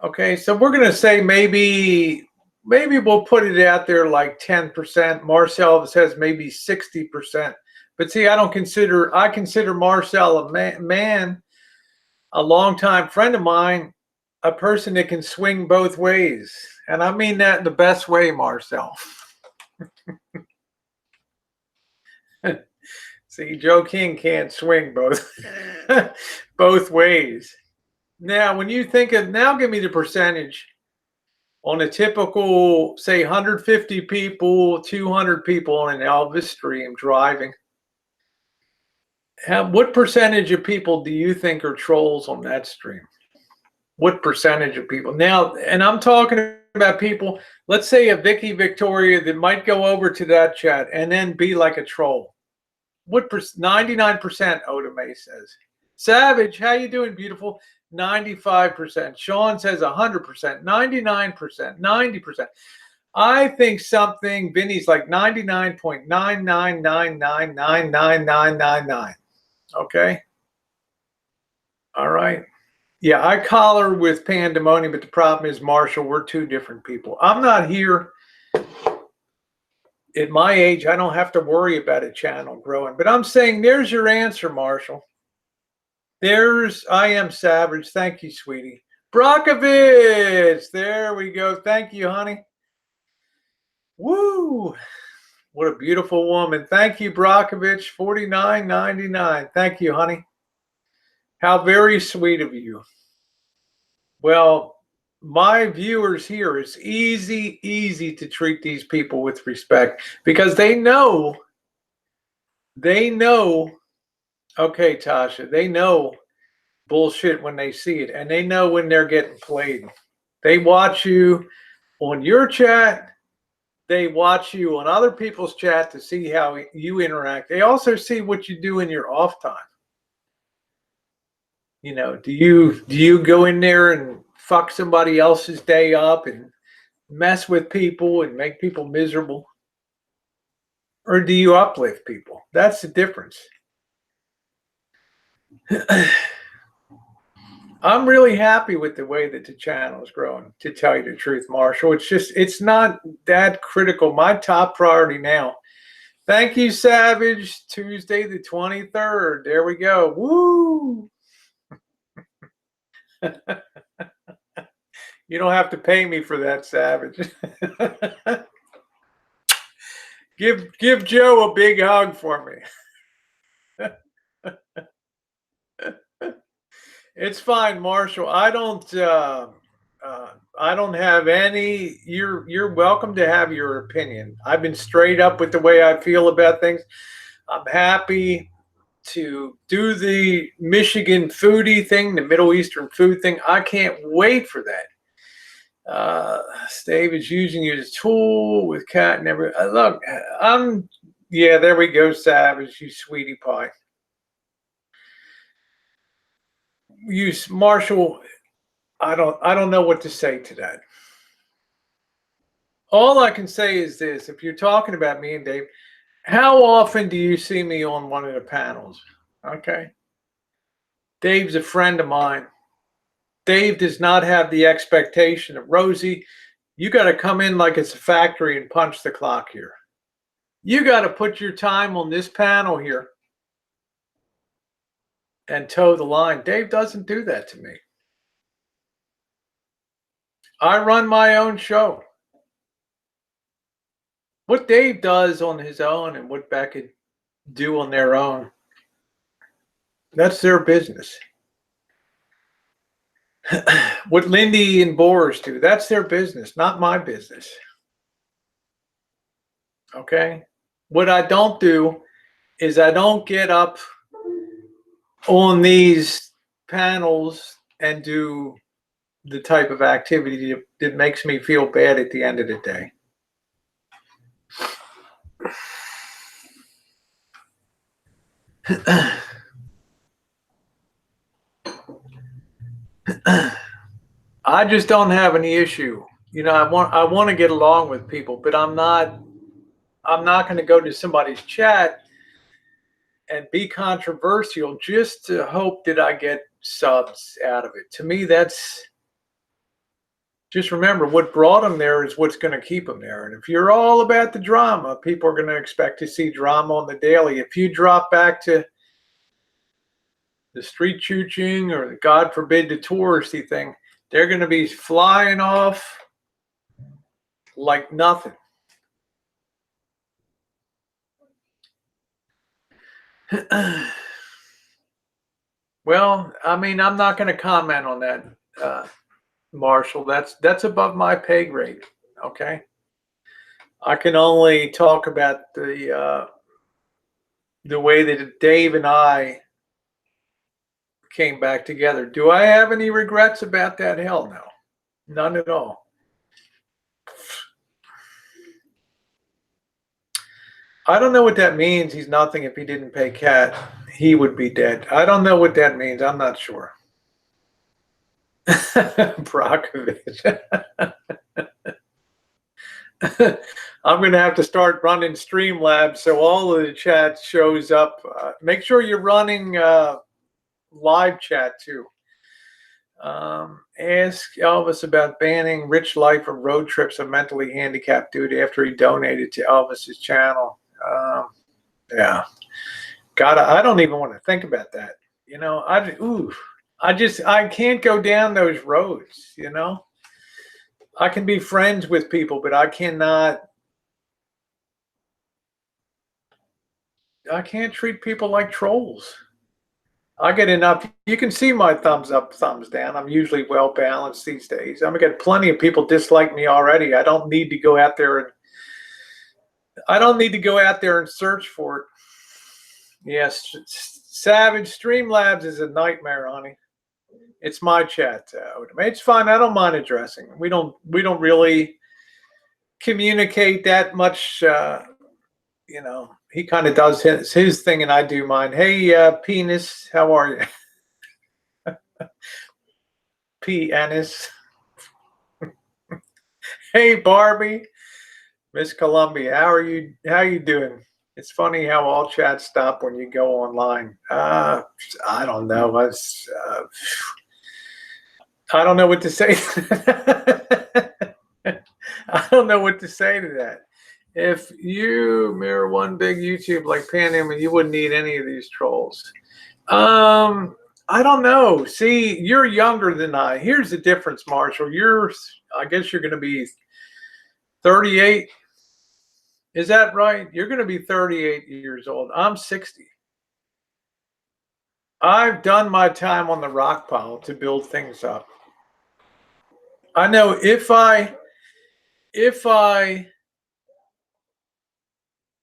Okay, so we're going to say maybe we'll put it out there like 10%. Marcel says maybe 60%. But see, I consider Marcel a man, a longtime friend of mine, a person that can swing both ways. And I mean that in the best way, Marcel. See, Joe King can't swing both ways. Now, when you think of, now give me the percentage on a typical, say, 150 people, 200 people on an Elvis stream driving. What percentage of people do you think are trolls on that stream? What percentage of people? Now, and I'm talking about people, let's say a Vicky Victoria that might go over to that chat and then be like a troll. What 99%, Oda May says. Savage, how you doing, beautiful? 95%. Sean says 100%, 99%, 90%. I think something, Vinny's like 99.999999999. Okay? All right. Yeah, I collar with pandemonium, but the problem is, Marshall, we're two different people. I'm not here at my age. I don't have to worry about a channel growing, but I'm saying there's your answer, Marshall. There's I am Savage. Thank you, sweetie. Brockovich. There we go. Thank you, honey. Woo. What a beautiful woman. Thank you, Brockovich. $49.99. Thank you, honey. How very sweet of you. Well, my viewers here, it's easy to treat these people with respect because they know, okay, Tasha, they know bullshit when they see it, and they know when they're getting played. They watch you on your chat. They watch you on other people's chat to see how you interact. They also see what you do in your off time. You know, do you go in there and fuck somebody else's day up and mess with people and make people miserable? Or do you uplift people? That's the difference. I'm really happy with the way that the channel is growing, to tell you the truth, Marshall. It's not that critical. My top priority now. Thank you, Savage. Tuesday the 23rd. There we go. Woo! You don't have to pay me for that, Savage. Give Joe a big hug for me. It's fine, Marshall. I don't have any. You're welcome to have your opinion. I've been straight up with the way I feel about things. I'm happy to do the Michigan foodie thing, the Middle Eastern food thing. I can't wait for that. Stave is using you as a tool with Cat and every. Look, yeah, there we go, Savage, you sweetie pie. Marshall, I don't know what to say to that. All I can say is this: if you're talking about me and Dave, how often do you see me on one of the panels? Okay. Dave's a friend of mine. Dave does not have the expectation of Rosie. You got to come in like it's a factory and punch the clock here. You got to put your time on this panel here and toe the line. Dave doesn't do that to me. I run my own show. What Dave does on his own and what Beckett do on their own, that's their business. What Lindy and Boris do, that's their business, not my business. Okay? What I don't do is I don't get up on these panels and do the type of activity that makes me feel bad at the end of the day. I just don't have any issue. You know, I want to get along with people, but I'm not going to go to somebody's chat and be controversial just to hope that I get subs out of it. To me, that's just remember what brought them there is what's going to keep them there. And if you're all about the drama, people are going to expect to see drama on the daily. If you drop back to the street chooching or, God forbid, the touristy thing, they're going to be flying off like nothing. Well, I mean, I'm not going to comment on that, Marshall. That's above my pay grade. Okay, I can only talk about the way that Dave and I came back together. Do I have any regrets about that? Hell no, none at all. I don't know what that means. He's nothing if he didn't pay Cat. He would be dead. I don't know what that means. I'm not sure. Brockovich. I'm going to have to start running Streamlabs so all of the chat shows up. Make sure you're running live chat too. Ask Elvis about banning Rich Life of road trips of mentally handicapped dude after he donated to Elvis's channel. Yeah, God, I don't even want to think about that. You know, I can't go down those roads. You know, I can be friends with people, but I can't treat people like trolls. I get enough. You can see my thumbs up, thumbs down. I'm usually well balanced these days. I'm got plenty of people dislike me already. I don't need to go out there and search for it. Yes, Savage Streamlabs is a nightmare, honey. It's my chat. It's fine. I don't mind addressing. We don't really communicate that much. You know, he kind of does his thing, and I do mine. Hey, penis, how are you? Penis. Hey, Barbie, Miss Columbia, how are you? How you doing? It's funny how all chats stop when you go online. I don't know. I don't know what to say. I don't know what to say to that. If you mirror one big YouTube like Panama, you wouldn't need any of these trolls. I don't know. See, you're younger than I. Here's the difference, Marshall. I guess you're going to be 38. Is that right? You're going to be 38 years old. I'm 60. I've done my time on the rock pile to build things up. I know if I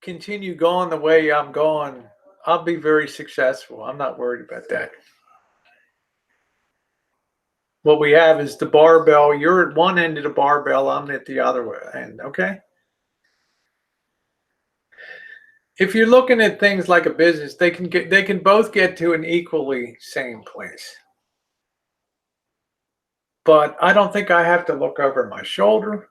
continue going the way I'm going, I'll be very successful. I'm not worried about that. What we have is the barbell. You're at one end of the barbell. I'm at the other end. Okay. If you're looking at things like a business, they can both get to an equally same place. But I don't think I have to look over my shoulder.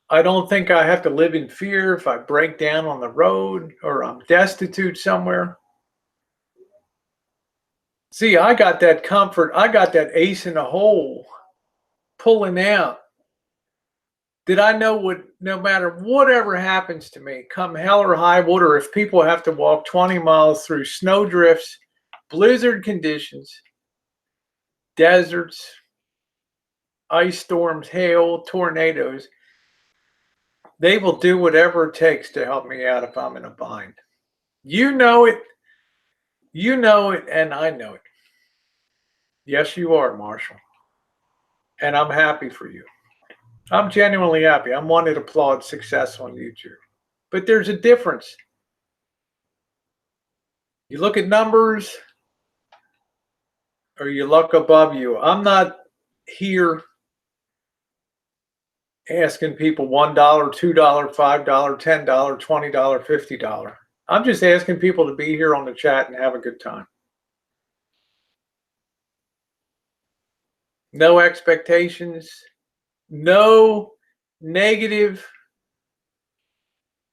I don't think I have to live in fear if I break down on the road or I'm destitute somewhere. See, I got that comfort. I got that ace in the hole pulling out. Did I know no matter whatever happens to me, come hell or high water, if people have to walk 20 miles through snow drifts, blizzard conditions, deserts, ice storms, hail, tornadoes, they will do whatever it takes to help me out if I'm in a bind. You know it, and I know it. Yes, you are, Marshall. And I'm happy for you. I'm genuinely happy. I'm one that applauds success on YouTube. But there's a difference. You look at numbers or you look above you. I'm not here asking people $1, $2, $5, $10, $20, $50. I'm just asking people to be here on the chat and have a good time. No expectations, no negative,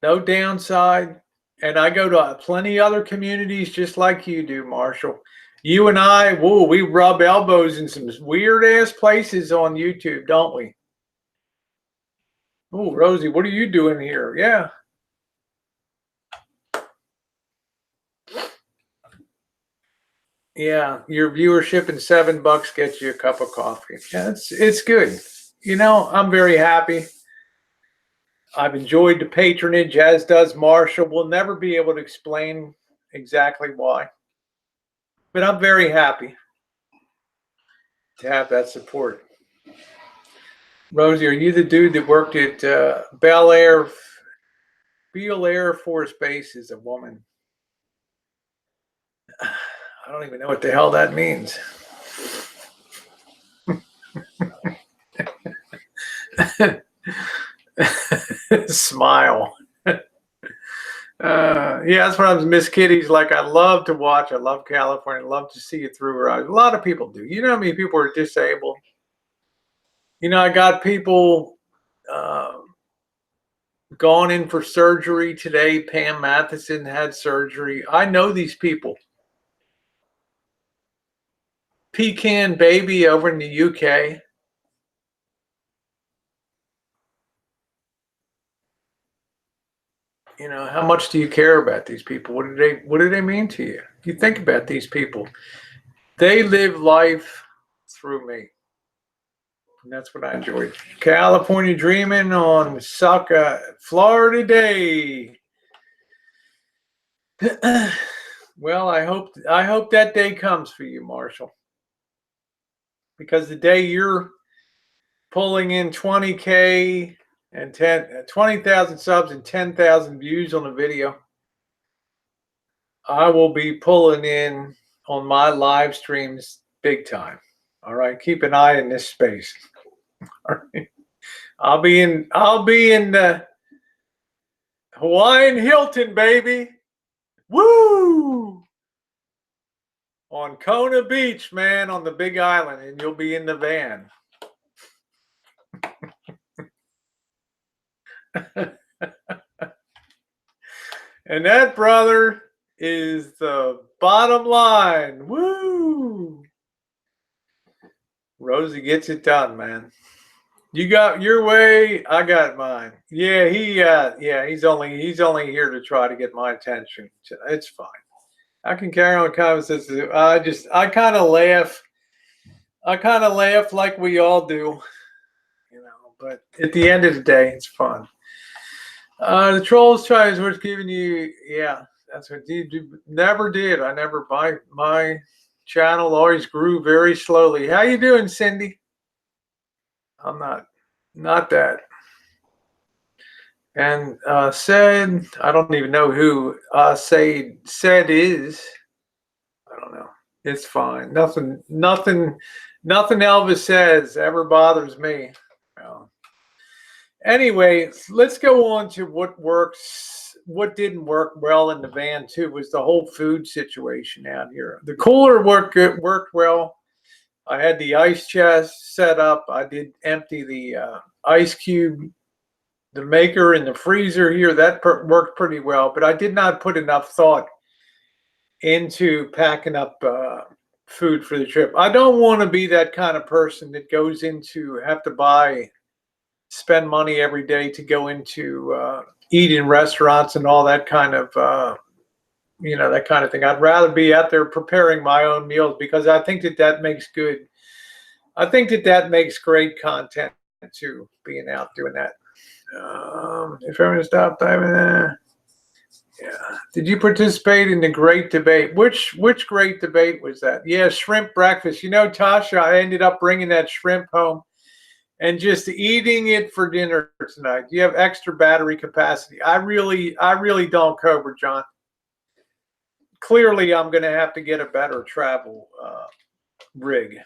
no downside. And I go to plenty of other communities just like you do, Marshall. You and I, we rub elbows in some weird ass places on YouTube, don't we? Oh, Rosie, what are you doing here? Yeah. Yeah, your viewership and $7 gets you a cup of coffee. Yeah, it's good. You know, I'm very happy. I've enjoyed the patronage, as does Marshall. We'll never be able to explain exactly why. But I'm very happy to have that support. Rosie, are you the dude that worked at Beale Air Force Base as a woman? I don't even know what the hell that means. Smile. Yeah, that's what I was. Miss Kitty's like, I love to watch. I love California. I love to see it through her eyes. A lot of people do. You know how many people are disabled? You know, I got people gone in for surgery today. Pam Matheson had surgery. I know these people. pecan baby over in the UK. You know, how much do you care about these people? What do they mean to you? You think about these people. They live life through me. And that's what I enjoyed. California dreaming on Florida Day. Well, I hope that day comes for you, Marshall. Because the day you're pulling in 20K and 20,000 subs and 10,000 views on a video, I will be pulling in on my live streams big time. All right, keep an eye in this space. All right. I'll be in the Hawaiian Hilton, baby. Woo! On Kona Beach, man, on the Big Island, and you'll be in the van. And that, brother, is the bottom line. Woo! Rosie gets it done, man. You got your way, I got mine. Yeah, he's only here to try to get my attention. It's fine. I can carry on conversations. I kind of laugh. Like we all do, you know. But at the end of the day, it's fun. The trolls try is what's giving you. Yeah, that's what you never did. I never my channel always grew very slowly. How you doing, Cindy? I'm not that. And said, I don't even know who said is. I don't know. It's fine. Nothing Elvis says ever bothers me. Well, anyway, let's go on to what works. What didn't work well in the van too was the whole food situation out here. The cooler worked well. I had the ice chest set up. I did empty the ice cube, the maker in the freezer here. That worked pretty well, but I did not put enough thought into packing up food for the trip. I don't want to be that kind of person that goes into have to spend money every day to go into eat in restaurants and all that kind of that kind of thing. I'd rather be out there preparing my own meals because I think that makes good. I think that makes great content too, being out doing that. If everyone stopped diving, yeah. Did you participate in the great debate? Which great debate was that? Yeah, shrimp breakfast. You know, Tasha, I ended up bringing that shrimp home and just eating it for dinner tonight. You have extra battery capacity. I really don't, Cobra John. Clearly, I'm going to have to get a better travel rig.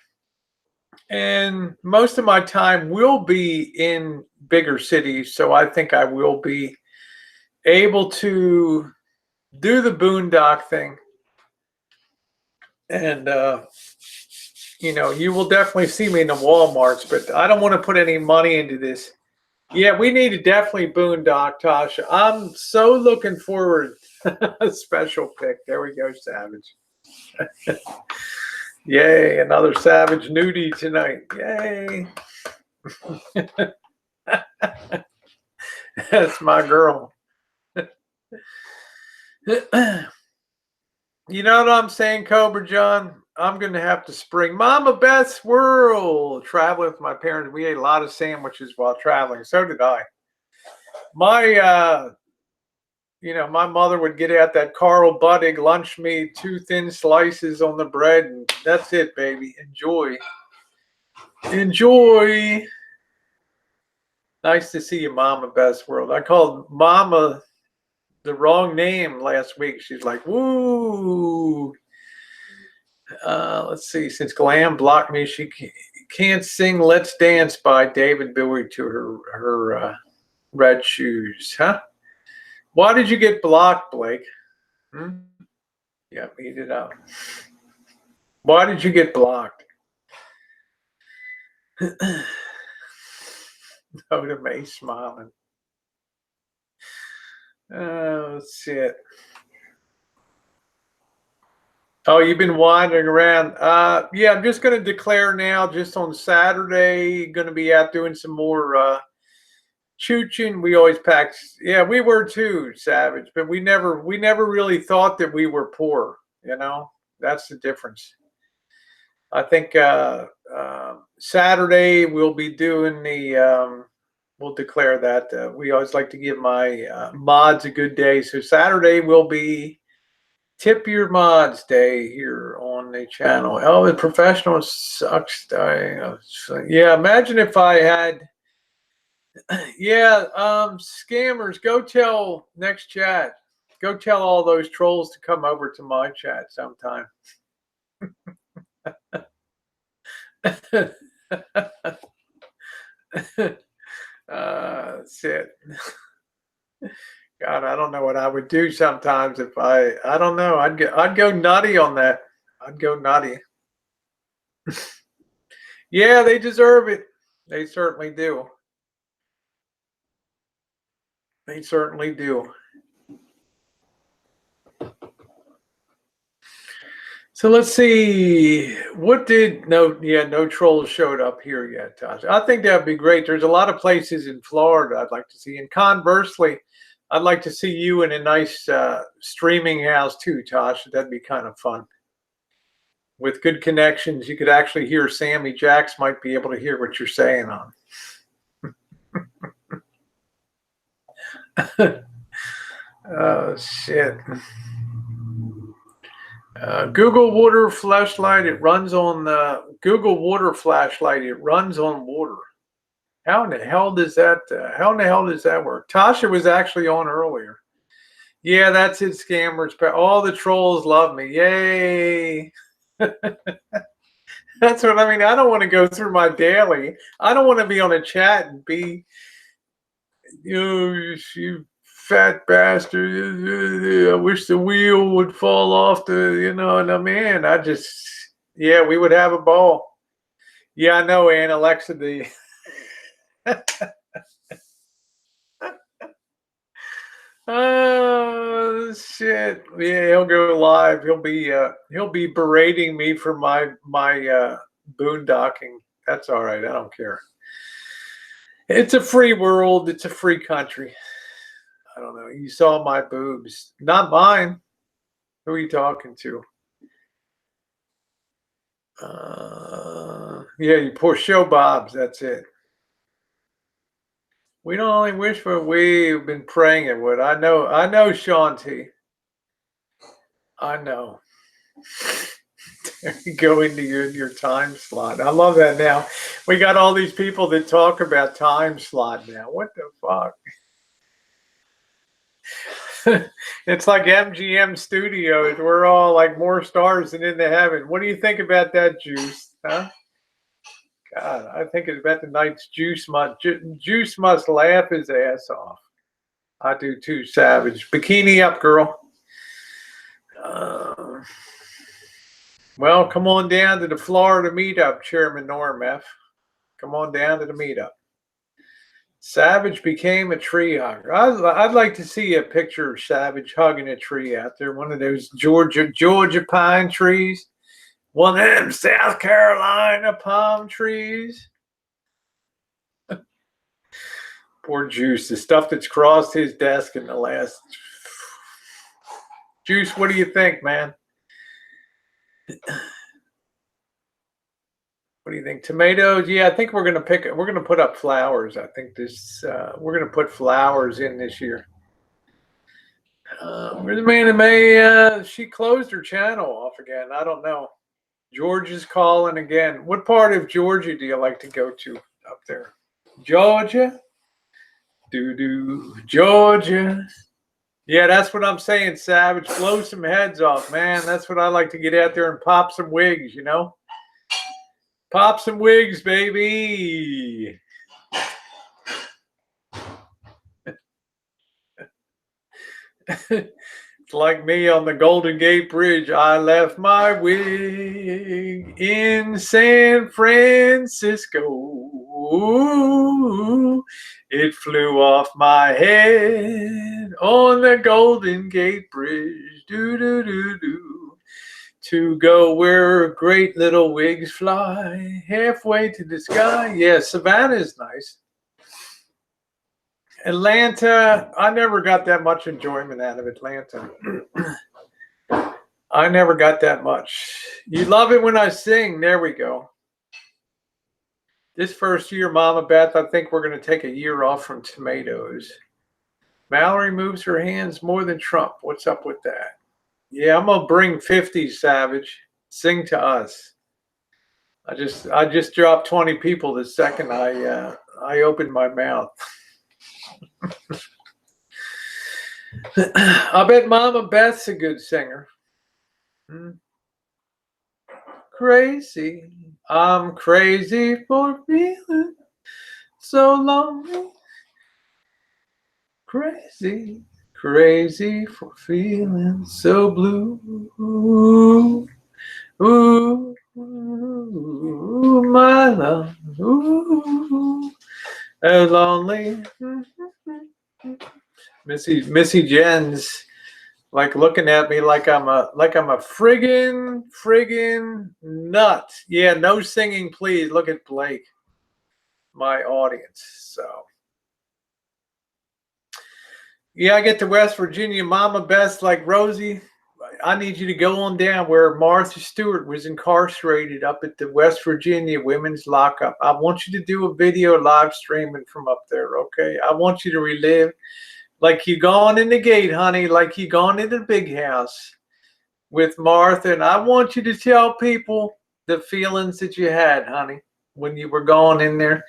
And most of my time will be in bigger cities, so I think I will be able to do the boondock thing. And, you will definitely see me in the Walmarts, but I don't want to put any money into this. Yeah, we need to definitely boondock, Tasha. I'm so looking forward. A special pick. There we go, Savage. Yay, another Savage nudie tonight. Yay. That's my girl. You know what I'm saying, Cobra John? I'm going to have to spring Mama Beth's World. Traveling with my parents. We ate a lot of sandwiches while traveling. So did I. My my mother would get out that Carl Buddig lunch meat, 2 thin slices on the bread, and that's it, baby. Enjoy. Enjoy. Nice to see you, Mama Best World. I called Mama the wrong name last week. She's like, woo. Let's see. Since Glam blocked me, she can't sing Let's Dance by David Bowie to her red shoes. Huh? Why did you get blocked, Blake? Yeah, eat it up. Why did you get blocked? Noda May smiling. Oh, shit. Oh, you've been wandering around. Yeah, I'm just going to declare now, just on Saturday, going to be out doing some more chooching. We always packed. Yeah, we were too, Savage, but we never really thought that we were poor. You know, that's the difference. I think Saturday we'll be doing the. We'll declare that. We always like to give my mods a good day. So Saturday will be Tip Your Mods Day here on the channel. Oh, the professional sucks. Yeah, imagine if I had. Yeah, scammers, go tell next chat. Go tell all those trolls to come over to my chat sometime. That's it. God, I don't know what I would do sometimes if I don't know. I'd go nutty on that. I'd go nutty. Yeah, they deserve it. They certainly do. They certainly do. So let's see. What did no trolls showed up here yet, Tosh. I think that'd be great. There's a lot of places in Florida I'd like to see. And conversely, I'd like to see you in a nice streaming house too, Tosh. That'd be kind of fun. With good connections, you could actually hear Sammy Jacks might be able to hear what you're saying on. Oh shit. Google water flashlight. It runs on Google water flashlight. It runs on water. How in the hell does that? How in the hell does that work? Tasha was actually on earlier. Yeah, that's it. Scammers. All the trolls love me. Yay! That's what I mean. I don't want to go through my daily. I don't want to be on a chat and be, you fat bastard. I wish the wheel would fall off and I'm in. Yeah, we would have a ball. Yeah, I know, Aunt Alexa, oh shit. Yeah, he'll go live. He'll be berating me for my boondocking. That's all right. I don't care. It's a free world. It's a free country. I don't know. You saw my boobs. Not mine. Who are you talking to? Yeah, you poor show Bobs. That's it. We don't only wish for we've been praying it would. I know, Sean T. I know. Go into your time slot. I love that now. We got all these people that talk about time slot now. What the fuck? It's like MGM Studios. We're all like more stars than into heaven. What do you think about that, Juice? Huh? God, I think it's about the night's Juice must laugh his ass off. I do too, Savage. Bikini up, girl. Well, come on down to the Florida meetup, Chairman Norm F. Come on down to the meetup. Savage became a tree hugger. I'd like to see a picture of Savage hugging a tree out there, one of those Georgia pine trees, one of them South Carolina palm trees. Poor Juice, the stuff that's crossed his desk in the last. Juice, what do you think, man? What do you think? Tomatoes? Yeah, I think we're gonna put up flowers. I think we're gonna put flowers in this year. Where's the man in May? She closed her channel off again. I don't know. George is calling again. What part of Georgia do you like to go to up there? Georgia? Georgia. Yeah, that's what I'm saying, Savage. Blow some heads off, man. That's what I like to get out there and pop some wigs, Pop some wigs, baby. It's like me on the Golden Gate Bridge. I left my wig in San Francisco. Ooh, it flew off my head on the Golden Gate Bridge. Do, do, do, do. to go where great little wigs fly halfway to the sky. Yeah, Savannah is nice. Atlanta, I never got that much enjoyment out of Atlanta. I never got that much. You love it when I sing. There we go. This first year, Mama Beth, I think we're going to take a year off from tomatoes. Mallory moves her hands more than Trump. What's up with that? Yeah, I'm gonna bring 50, Savage. Sing to us. I just dropped 20 people the second I opened my mouth. I bet Mama Beth's a good singer. Crazy. I'm crazy for feeling so lonely. Crazy. Crazy for feeling so blue. Ooh, my love. Ooh, lonely. Missy Jenn's like looking at me like I'm a friggin' nut. Yeah, no singing, please. Look at Blake, my audience. So yeah, I get to West Virginia. Mama Best, like Rosie, I need you to go on down where Martha Stewart was incarcerated up at the West Virginia women's lockup. I want you to do a video live streaming from up there, okay? I want you to relive like you gone in the gate, honey, like you gone in the big house with Martha. And I want you to tell people the feelings that you had, honey, when you were going in there.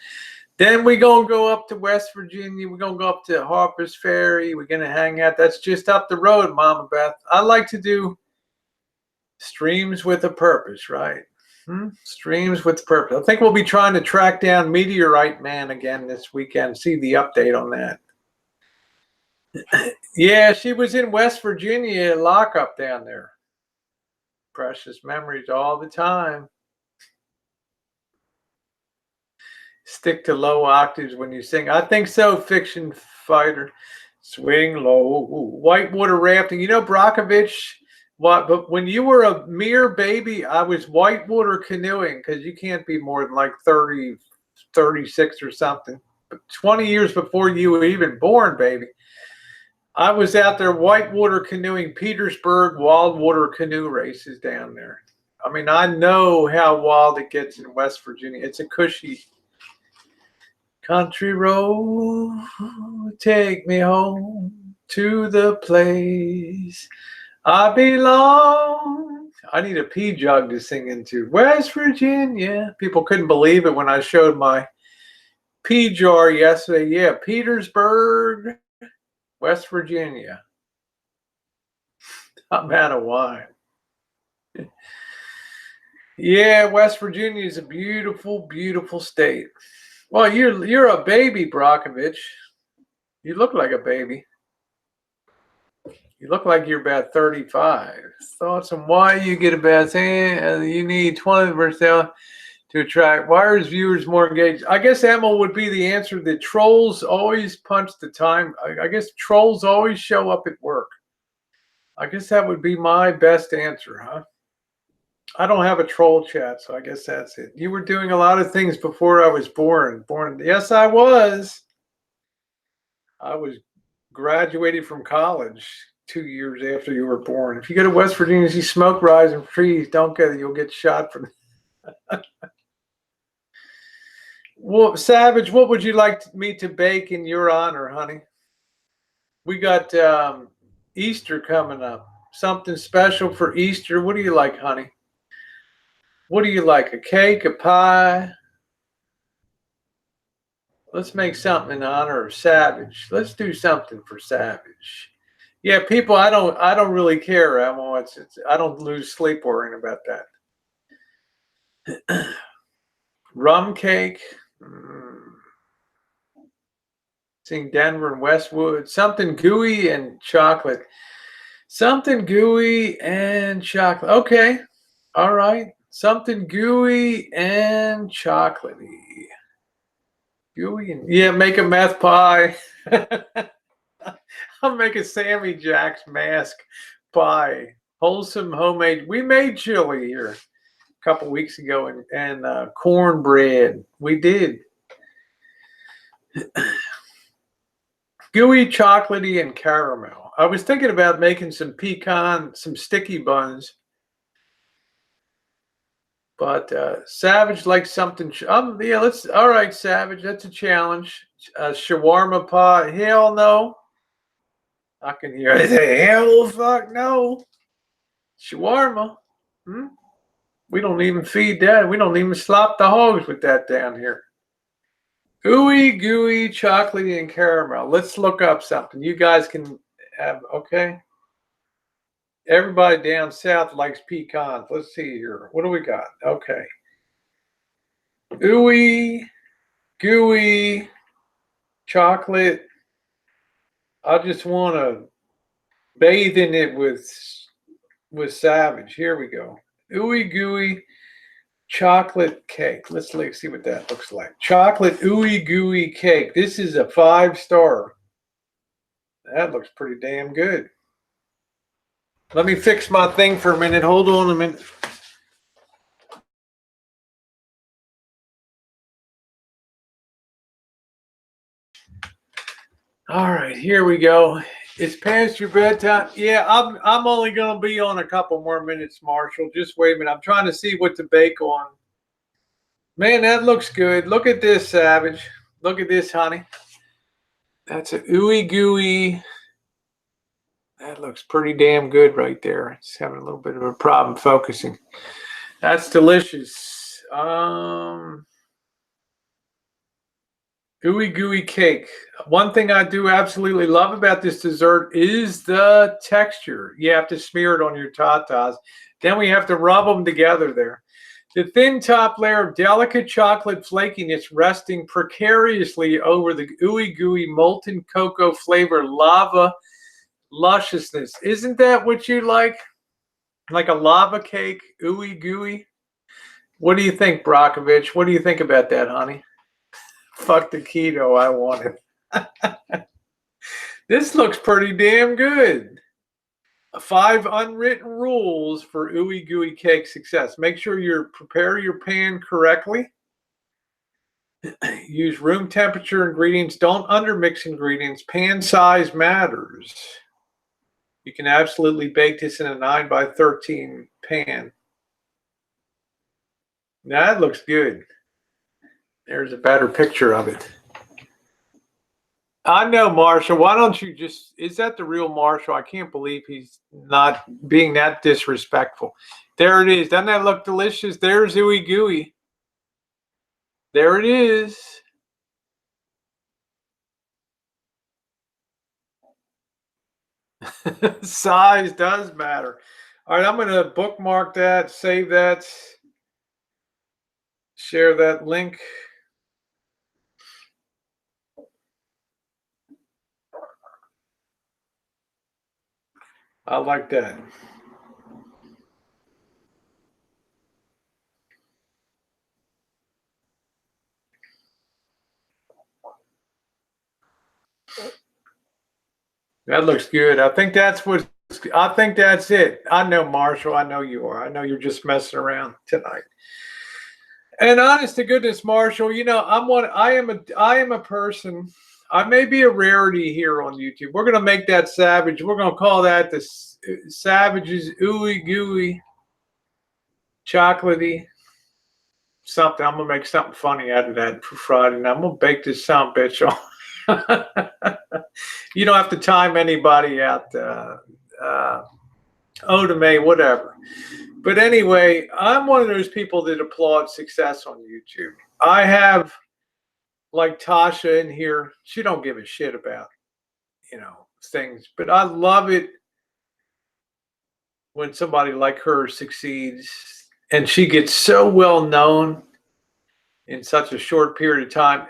Then we're going to go up to West Virginia. We're going to go up to Harper's Ferry. We're going to hang out. That's just up the road, Mama Beth. I like to do streams with a purpose, right? Streams with purpose. I think we'll be trying to track down Meteorite Man again this weekend. See the update on that. Yeah, she was in West Virginia lockup down there. Precious memories all the time. Stick to low octaves when you sing. I think so, Fiction Fighter. Swing low. Whitewater rafting. You know, Brockovich, but when you were a mere baby, I was whitewater canoeing because you can't be more than like 30, 36 or something. But 20 years before you were even born, baby. I was out there whitewater canoeing, Petersburg wildwater canoe races down there. I mean, I know how wild it gets in West Virginia. It's a cushy country road, take me home to the place I belong. I need a pea jug to sing into. West Virginia. People couldn't believe it when I showed my pea jar yesterday. Yeah, Petersburg, West Virginia. I'm out of wine. Yeah, West Virginia is a beautiful, beautiful state. Well, you're a baby, Brockovich. You look like a baby. You look like you're about 35. Thoughts on why you get about saying you need 20% to attract wires viewers more engaged? I guess Emma would be the answer. The trolls always punch the time. I guess trolls always show up at work. I guess that would be my best answer, huh? I don't have a troll chat, so I guess that's it. You were doing a lot of things before I was born. Yes, I was. I was graduated from college 2 years after you were born. If you go to West Virginia, you smoke rising trees. Don't go there. You'll get shot from. Well, Savage, what would you like me to bake in your honor, honey? We got Easter coming up. Something special for Easter. What do you like, honey? What do you like? A cake, a pie? Let's make something in honor of Savage. Let's do something for Savage. Yeah, people, I don't really care. I don't lose sleep worrying about that. Rum cake. Seeing Denver and Westwood. Something gooey and chocolate. Something gooey and chocolate. Okay. All right. Something gooey and chocolatey. Gooey and yeah, make a meth pie. I'll make a Sammy Jack's mask pie. Wholesome homemade. We made chili here a couple weeks ago and cornbread. We did. Gooey, chocolatey, and caramel. I was thinking about making some some sticky buns. But Savage likes something. Yeah, all right, Savage, that's a challenge. Shawarma pie. Hell no. I can hear it. Hell fuck no. Shawarma. Hmm? We don't even feed that. We don't even slop the hogs with that down here. Ooey gooey, chocolatey, and caramel. Let's look up something. You guys can have, okay? Everybody down south likes pecans. Let's see here. What do we got? Okay. Ooey, gooey, chocolate. I just want to bathe in it with Savage. Here we go. Ooey gooey chocolate cake. Let's see what that looks like. Chocolate ooey gooey cake. This is a 5-star. That looks pretty damn good. Let me fix my thing for a minute. Hold on a minute. All right, here we go. It's past your bedtime. Yeah, I'm only gonna be on a couple more minutes, Marshall. Just wait a minute. I'm trying to see what to bake on. Man, that looks good. Look at this, Savage. Look at this, honey. That's a ooey gooey. That looks pretty damn good right there. It's having a little bit of a problem focusing. That's delicious. Ooey gooey cake. One thing I do absolutely love about this dessert is the texture. You have to smear it on your tatas. Then we have to rub them together there. The thin top layer of delicate chocolate flakiness resting precariously over the ooey gooey molten cocoa flavor lava lusciousness. Isn't that what you like? Like a lava cake, ooey gooey? What do you think, Brockovich? What do you think about that, honey? Fuck the keto, I want it. This looks pretty damn good. 5 unwritten rules for ooey gooey cake success. Make sure you prepare your pan correctly. Use room temperature ingredients. Don't undermix ingredients. Pan size matters. You can absolutely bake this in a 9x13 pan. Now that looks good. There's a better picture of it. I know, Marshall. Why don't you just, is that the real Marshall? I can't believe he's not being that disrespectful. There it is. Doesn't that look delicious? There's ooey gooey. There it is. Size does matter. All right, I'm going to bookmark that, save that, share that link. I like that. That looks good. I think that's it. I know, Marshall. I know you are. I know you're just messing around tonight. And honest to goodness, Marshall, you know, I am a person. I may be a rarity here on YouTube. We're gonna make that Savage. We're gonna call that the Savage's ooey gooey chocolatey something. I'm gonna make something funny out of that for Friday, and I'm gonna bake this son bitch on. You don't have to time anybody out. Odame, whatever. But anyway, I'm one of those people that applaud success on YouTube. I have, like Tasha in here, she don't give a shit about, things. But I love it when somebody like her succeeds and she gets so well known in such a short period of time.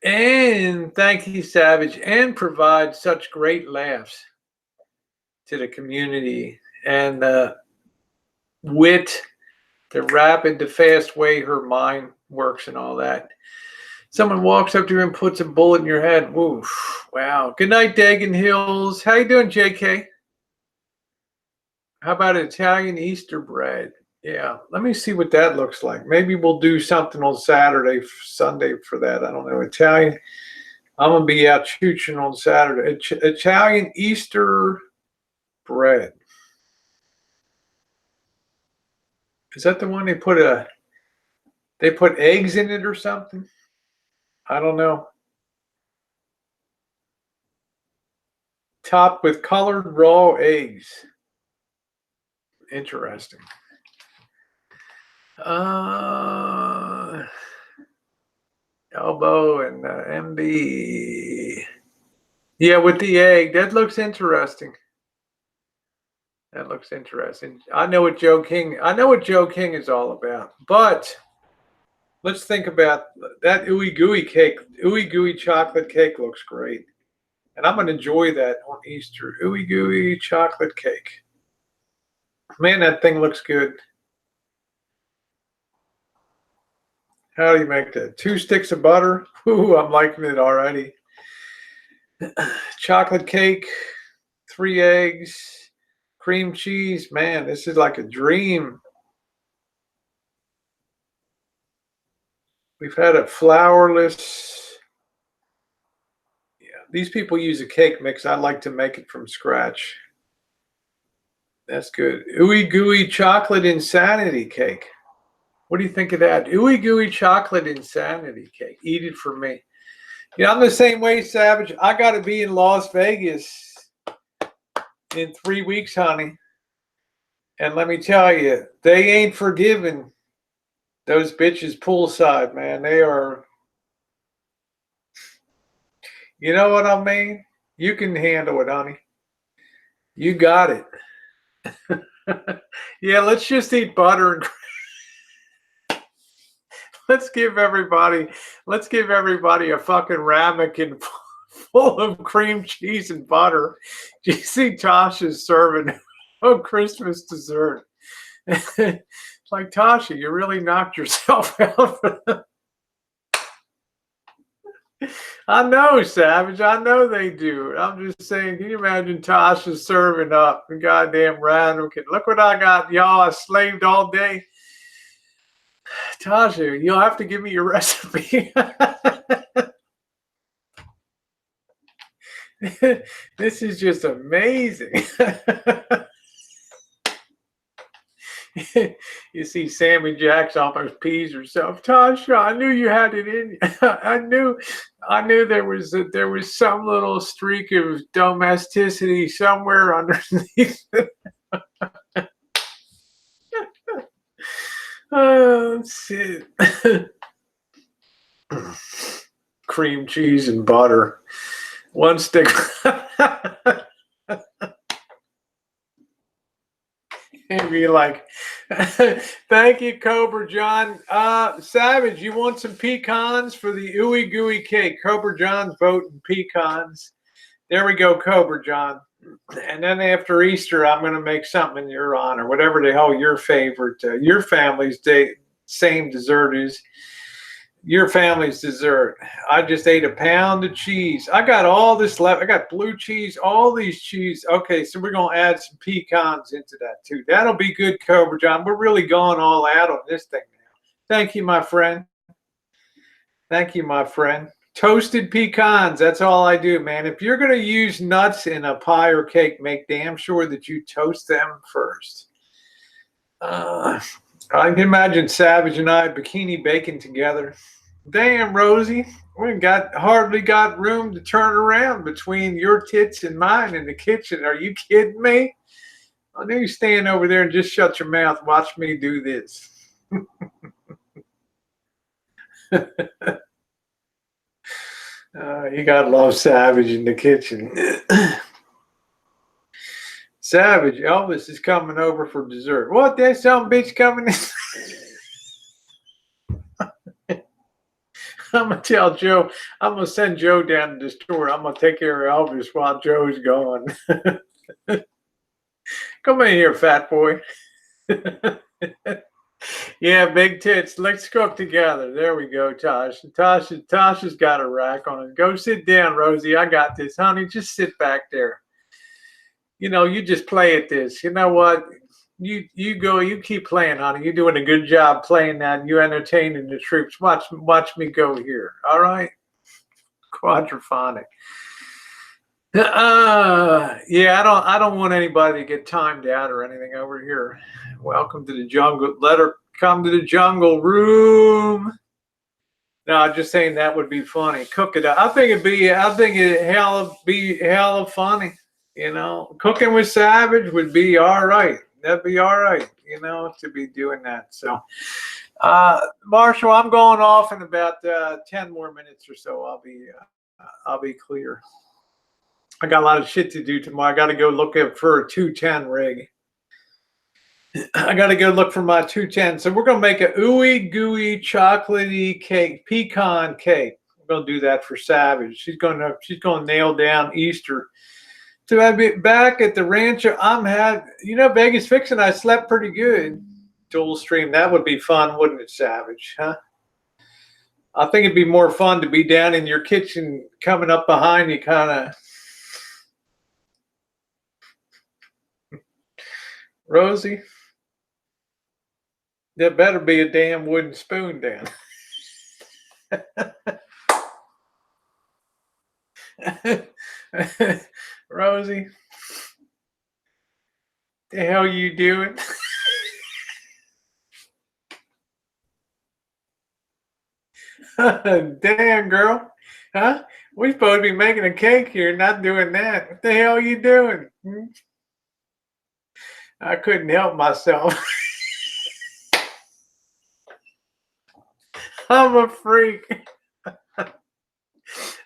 And thank you, Savage, and provide such great laughs to the community and wit, the rapid, the fast way her mind works and all that. Someone walks up to you and puts a bullet in your head. Woof. Wow. Good night, Dagan Hills. How you doing, JK? How about Italian Easter bread? Yeah, let me see what that looks like. Maybe we'll do something on Saturday, Sunday for that. I don't know. Italian. I'm gonna be out chooching on Saturday. Italian Easter bread. Is that the one they put eggs in it or something? I don't know. Topped with colored raw eggs. Interesting. Elbow and MB. Yeah, with the egg. That looks interesting. That looks interesting. I know what Joe King is all about. But let's think about that ooey gooey cake. Ooey gooey chocolate cake looks great. And I'm going to enjoy that on Easter. Ooey gooey chocolate cake. Man, that thing looks good. How do you make that? 2 sticks of butter. Ooh, I'm liking it already. Chocolate cake, 3 eggs, cream cheese. Man, this is like a dream. We've had a flourless. Yeah, these people use a cake mix. I like to make it from scratch. That's good. Ooey gooey chocolate insanity cake. What do you think of that? Ooey gooey chocolate insanity cake. Eat it for me. Yeah, I'm the same way, Savage. I got to be in Las Vegas in 3 weeks, honey. And let me tell you, they ain't forgiving those bitches poolside, man. They are, you know what I mean? You can handle it, honey. You got it. Yeah, let's just eat butter and let's give everybody a fucking ramekin full of cream cheese and butter. Do you see Tasha's serving Christmas dessert? It's like, Tasha, you really knocked yourself out. I know, Savage. I know they do. I'm just saying, can you imagine Tasha serving up a goddamn ramekin? Look what I got, y'all. I slaved all day. Tasha, you'll have to give me your recipe. This is just amazing. You see Sammy Jacks almost pees herself. Tasha, I knew you had it in you. I knew there was some little streak of domesticity somewhere underneath. Oh shit. Cream cheese and butter. 1 stick. And be like, thank you, Cobra John. Savage, you want some pecans for the ooey gooey cake? Cobra John's voting pecans. There we go, Cobra John. And then after Easter, I'm going to make something in your honor, whatever the hell your favorite, your family's same dessert is. Your family's dessert. I just ate a pound of cheese. I got all this left. I got blue cheese, all these cheese. Okay, so we're going to add some pecans into that too. That'll be good, Cobra John. We're really going all out on this thing now. Thank you, my friend. Thank you, my friend. Toasted pecans. That's all I do, man. If you're going to use nuts in a pie or cake, make damn sure that you toast them first. I can imagine Savage and I bikini baking together. Damn, Rosie, we hardly got room to turn around between your tits and mine in the kitchen. Are you kidding me? I knew you stand over there and just shut your mouth. Watch me do this. You gotta love Savage in the kitchen. Savage, Elvis is coming over for dessert. What? That some bitch coming in? I'm going to tell Joe, I'm going to send Joe down to the store. I'm going to take care of Elvis while Joe's gone. Come in here, fat boy. Yeah, big tits. Let's cook together. There we go, Tasha's got a rack on it. Go sit down, Rosie. I got this. Honey, just sit back there. you just play at this. You know what? You keep playing, honey. You're doing a good job playing that. You entertaining the troops. Watch me go here. All right, quadraphonic. Yeah, I don't want anybody to get timed out or anything over here. Welcome to the jungle. Let her come to the jungle room. No, I'm just saying that would be funny. Cook it up. I think it'd be hella funny. Cooking with Savage would be all right. That'd be all right, to be doing that. So, Marshall, I'm going off in about 10 more minutes or so. I'll be clear. I got a lot of shit to do tomorrow. I got to go look for a 210 rig. I got to go look for my 210. So we're going to make a ooey gooey chocolatey cake, pecan cake. We're going to do that for Savage. She's going to nail down Easter. So I'll be back at the Rancho. Vegas Fixin', I slept pretty good. Dual stream. That would be fun, wouldn't it, Savage? Huh? I think it'd be more fun to be down in your kitchen coming up behind you kind of. Rosie, there better be a damn wooden spoon down. Rosie, the hell you doing? Damn, girl. Huh? We're supposed to be making a cake here, not doing that. What the hell are you doing? I couldn't help myself. I'm a freak.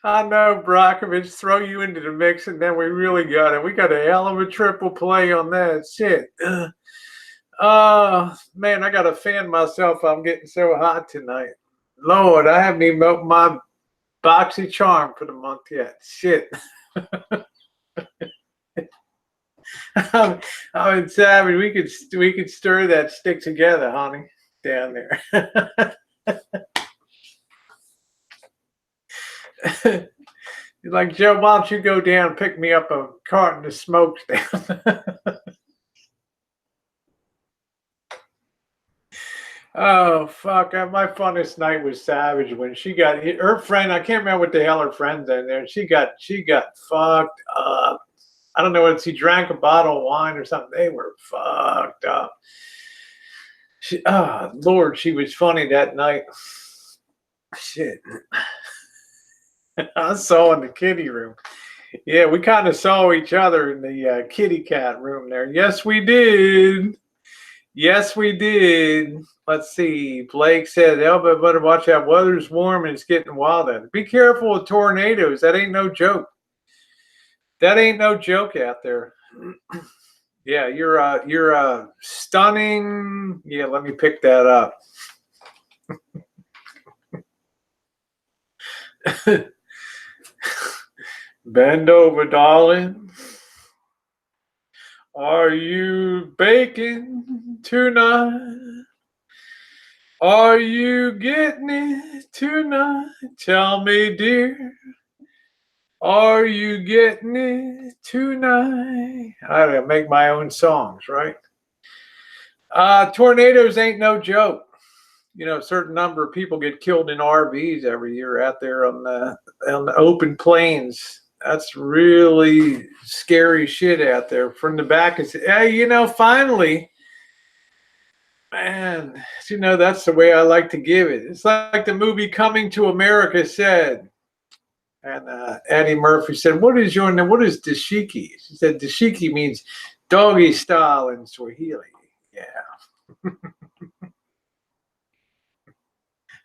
I know, Brockovich, throw you into the mix, and then we really got it. We got a hell of a triple play on that shit. Man, I got to fan myself. I'm getting so hot tonight. Lord, I haven't even opened my boxy charm for the month yet. Shit. I mean, Savage, we could stir that stick together, honey, down there. You're like, Joe, why don't you go down and pick me up a carton of smokes down? Oh, fuck. My funnest night was Savage when she got her friend. I can't remember what the hell her friend's in there. She got fucked up. I don't know if she drank a bottle of wine or something. They were fucked up. Lord, she was funny that night. Shit. I saw in the kitty room. Yeah, we kind of saw each other in the kitty cat room there. Yes, we did. Yes, we did. Let's see. Blake said, Elba, better watch out. Weather's warm and it's getting wild out. Be careful with tornadoes. That ain't no joke. That ain't no joke out there. Yeah, you're stunning. Yeah, let me pick that up. Bend over, darling. Are you baking tonight? Are you getting it tonight? Tell me, dear. Are you getting it tonight? I gotta make my own songs, right? Tornadoes ain't no joke. A certain number of people get killed in RVs every year out there on the open plains. That's really scary shit out there. From the back, it's hey, finally, man. That's the way I like to give it. It's like the movie Coming to America said. And Eddie Murphy said, what is dashiki? She said, dashiki means doggy style in Swahili. Yeah.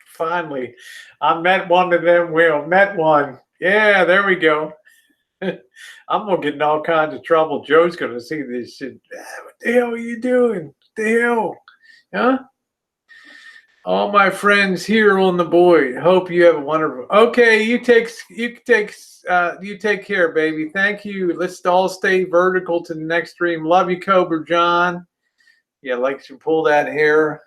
Finally, I met one of them. Met one. Yeah, there we go. I'm going to get in all kinds of trouble. Joe's going to see this shit. What the hell are you doing? What the hell? Huh? All my friends here on the board. Hope you have a wonderful. Okay, you take care, baby. Thank you. Let's all stay vertical to the next stream. Love you, Cobra John. Yeah, like to pull that hair,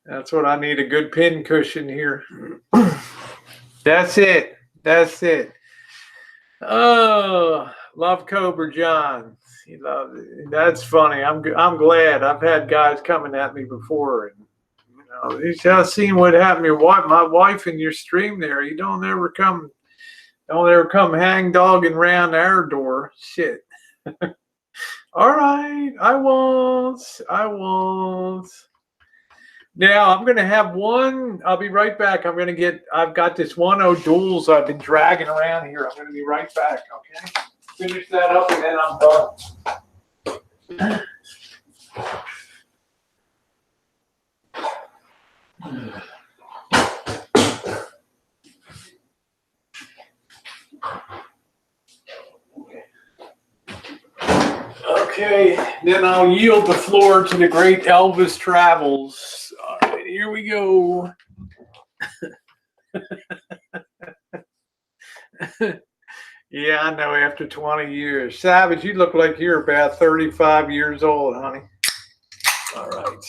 That's what I need, a good pin cushion here. That's it. That's it. Oh, love Cobra John. He loves it. That's funny. I'm glad. I've had guys coming at me before, and he's just seen what happened to your wife, my wife, in your stream there. You don't ever come hang dogging around our door. Shit. All right, I won't. Now I'm gonna have one. I'll be right back. I've got this one O'Doul's I've been dragging around here. I'm gonna be right back. Okay. Finish that up and then I'm done. Okay, then I'll yield the floor to the great Elvis Travels. All right, here we go. Yeah, I know, after 20 years. Savage, you look like you're about 35 years old, honey. All right.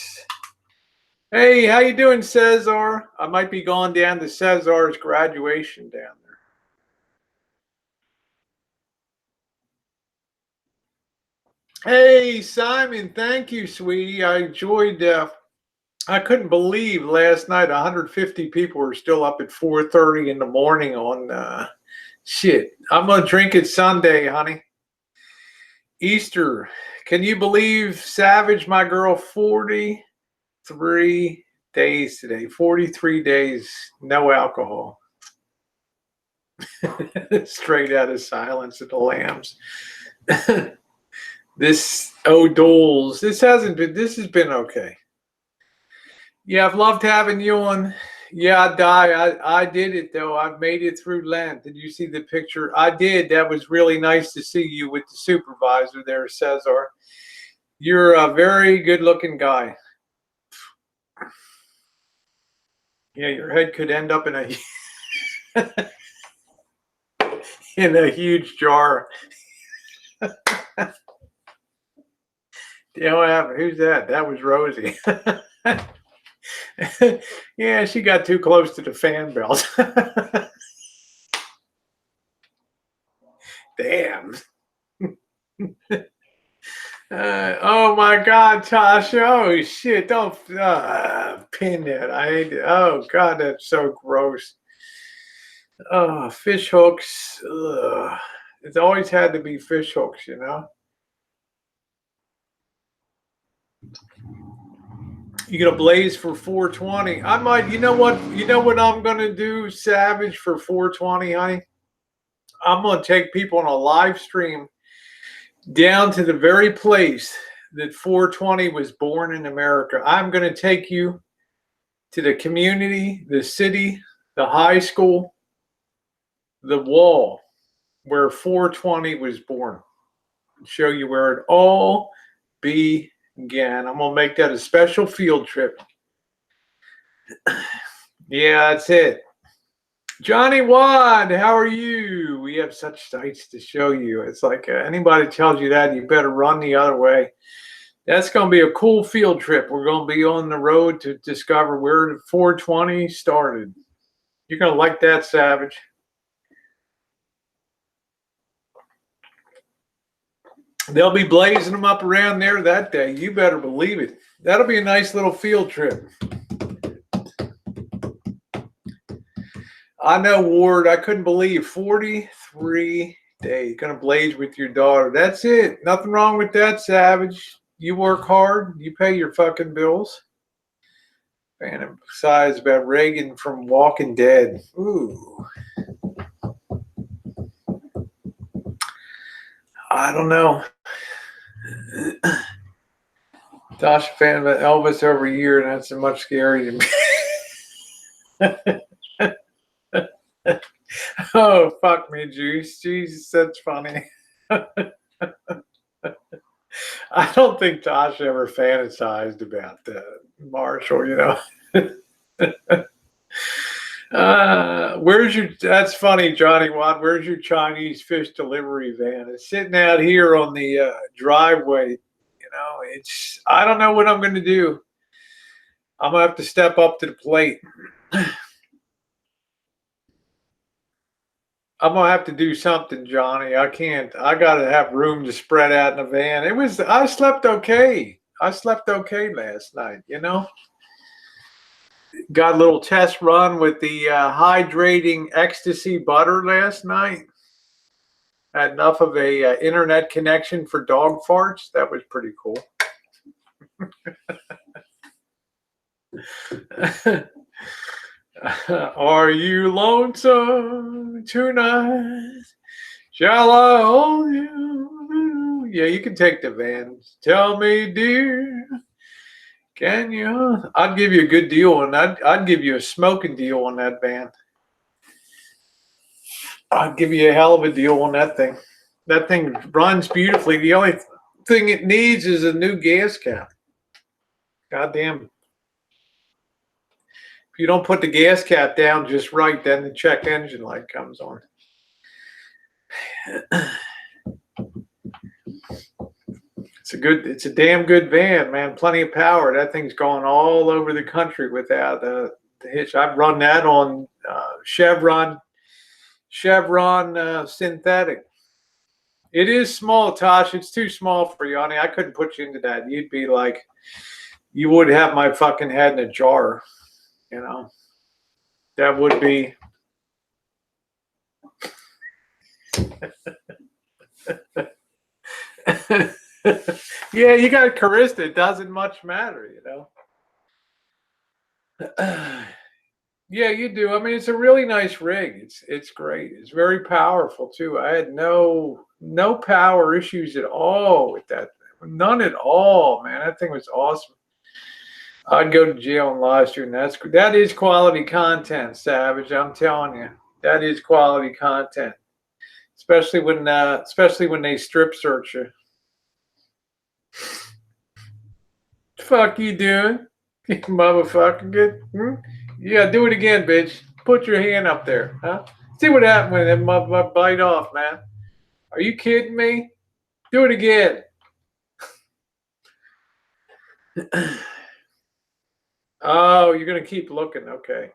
Hey, how you doing, Cesar? I might be going down to Cesar's graduation down there. Hey, Simon, thank you, sweetie. I enjoyed, I couldn't believe last night 150 people were still up at 4:30 in the morning on shit. I'm going to drink it Sunday, honey. Easter. Can you believe, Savage, my girl, 43 days today. 43 days, no alcohol. Straight out of Silence of the Lambs. This O'Doul's, this has been okay. Yeah, I've loved having you on. Yeah, I did it though. I've made it through Lent. Did you see the picture? I did. That was really nice to see you with the supervisor there, Cesar. You're a very good looking guy. Yeah, your head could end up in a in a huge jar. You know, who's that? That was Rosie. Yeah, she got too close to the fan belt. Damn. Oh my God, Tasha. Oh shit. Don't pin that. I hate it. Oh God, that's so gross. Oh, fish hooks. Ugh. It's always had to be fish hooks, you know. You get a blaze for 420. I might, you know what I'm gonna do, Savage, for 420, honey? I'm gonna take people on a live stream down to the very place that 420 was born in America. I'm gonna take you to the community, the city, the high school, the wall where 420 was born. Show you where it all began. I'm gonna make that a special field trip. Yeah, that's it. Johnny Wad, how are you? We have such sights to show you. It's like anybody tells you that, you better run the other way. That's going to be a cool field trip. We're going to be on the road to discover where 420 started. You're going to like that, Savage. They'll be blazing them up around there that day. You better believe it. That'll be a nice little field trip. I know, Ward. I couldn't believe 43 days. Gonna blaze with your daughter. That's it. Nothing wrong with that, Savage. You work hard. You pay your fucking bills. Fantasize about Reagan from Walking Dead. Ooh. I don't know. Tasha fan of Elvis over a year, and that's much scarier to me. Oh, fuck me, Juice. Jesus, that's funny. I don't think Tasha ever fantasized about Marshall, you know. That's funny, Johnny Watt. Where's your Chinese fish delivery van? It's sitting out here on the driveway. You know, I don't know what I'm going to do. I'm going to have to step up to the plate. I'm gonna have to do something, Johnny. I can't. I gotta have room to spread out in the van. I slept okay. I slept okay last night, you know. Got a little test run with the hydrating ecstasy butter last night. Had enough of a internet connection for dog farts. That was pretty cool. Are you lonesome tonight? Shall I hold you? Yeah, you can take the van. Tell me, dear, can you? I'd give you a good deal on that. I'd give you a smoking deal on that van. I'd give you a hell of a deal on that thing. That thing runs beautifully. The only thing it needs is a new gas cap. Goddamn. If you don't put the gas cap down just right, then the check engine light comes on. It's a damn good van, man. Plenty of power. That thing's going all over the country without the hitch. I've run that on Chevron synthetic. It is small, Tosh. It's too small for you, honey. I couldn't put you into that. You'd be like, you would have my fucking head in a jar. You know, that would be. Yeah, you got Carista. It doesn't much matter, you know. Yeah, you do. I mean, it's a really nice rig. It's great. It's very powerful too. I had no power issues at all with that thing. None at all, man. That thing was awesome. I'd go to jail and live stream. That is quality content, Savage. I'm telling you, that is quality content. Especially when they strip search you. Fuck you doing, you motherfucker? Good. Yeah, do it again, bitch. Put your hand up there, huh? See what happened when that motherfucker bite off, man. Are you kidding me? Do it again. Oh, you're gonna keep looking, okay.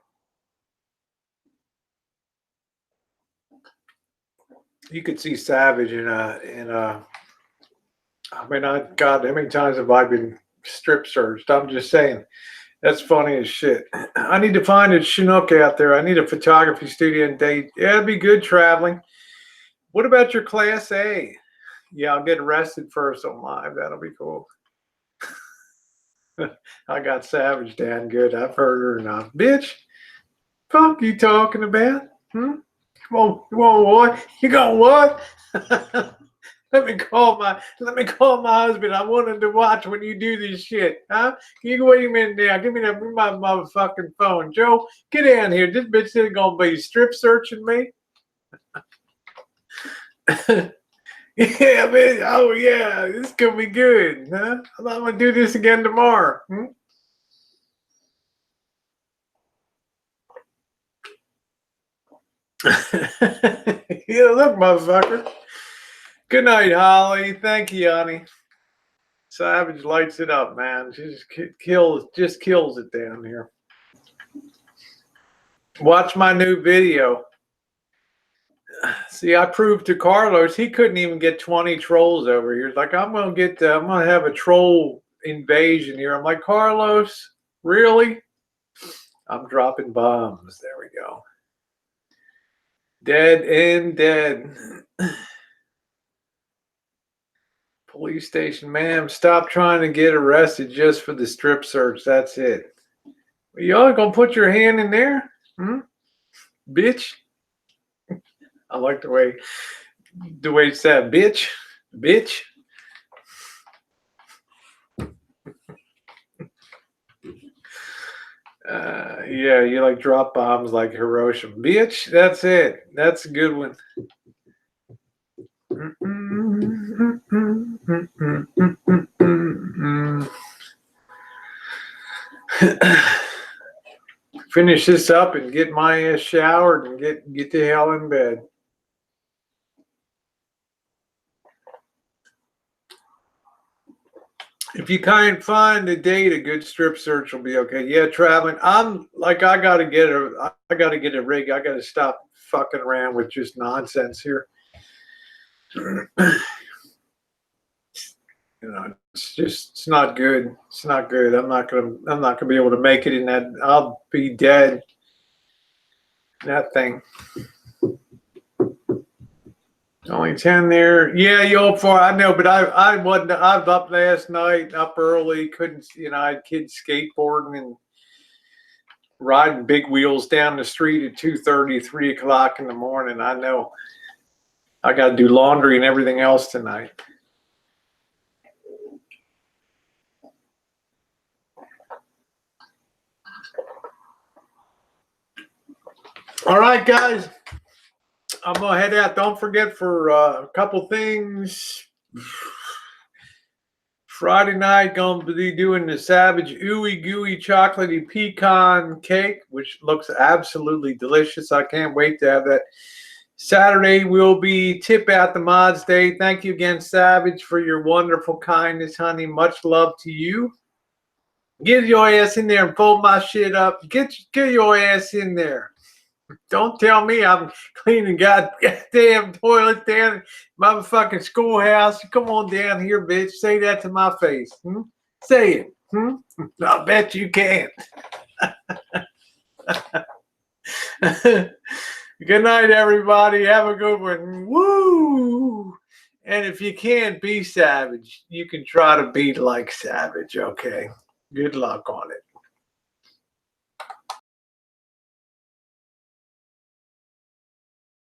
You could see Savage in I mean, God, how many times have I been strip searched? I'm just saying. That's funny as shit. I need to find a Chinook out there. I need a photography studio and date. Yeah, it'd be good traveling. What about your Class A? Yeah, I'll get arrested first on live. That'll be cool. I got Savage down good. I've heard her enough. Bitch, fuck you talking about? Come on, what? You got what? Let me call my husband. I want him to watch when you do this shit. Huh? Can you wait a minute now? Give me my motherfucking phone. Joe, get down here. This bitch isn't gonna be strip searching me. Yeah, man. Oh yeah, this is gonna be good, huh? I'm gonna do this again tomorrow. Yeah, look, motherfucker. Good night, Holly. Thank you, honey. Savage lights it up, man. She just kills it down here. Watch my new video. See, I proved to Carlos he couldn't even get 20 trolls over here. He's like, I'm gonna have a troll invasion here. I'm like, Carlos, really? I'm dropping bombs. There we go. Dead and dead. Police station, ma'am, stop trying to get arrested just for the strip search. That's it. Y'all gonna put your hand in there? Bitch. I like the way it said, bitch. Bitch. Yeah, you like drop bombs like Hiroshima. Bitch, that's it. That's a good one. Finish this up and get my ass showered and get the hell in bed. If you can't find a date, a good strip search will be okay. Yeah, traveling. I gotta get a rig. I gotta stop fucking around with just nonsense here. It's not good. It's not good. I'm not gonna be able to make it in that. I'll be dead. That thing. Only 10 there. Yeah, you up for it. I know, but I wasn't. I was up last night, up early. Couldn't, I had kids skateboarding and riding big wheels down the street at 2:30, 3 o'clock in the morning. I know. I got to do laundry and everything else tonight. All right, guys. I'm going to head out. Don't forget for a couple things. Friday night, going to be doing the Savage Ooey Gooey Chocolatey Pecan Cake, which looks absolutely delicious. I can't wait to have that. Saturday will be Tip Out the Mods Day. Thank you again, Savage, for your wonderful kindness, honey. Much love to you. Get your ass in there and fold my shit up. Get your ass in there. Don't tell me I'm cleaning goddamn toilet down in motherfucking schoolhouse. Come on down here, bitch. Say that to my face. Say it. I bet you can. Good night, everybody. Have a good one. Woo! And if you can't be savage, you can try to be like Savage, okay? Good luck on it.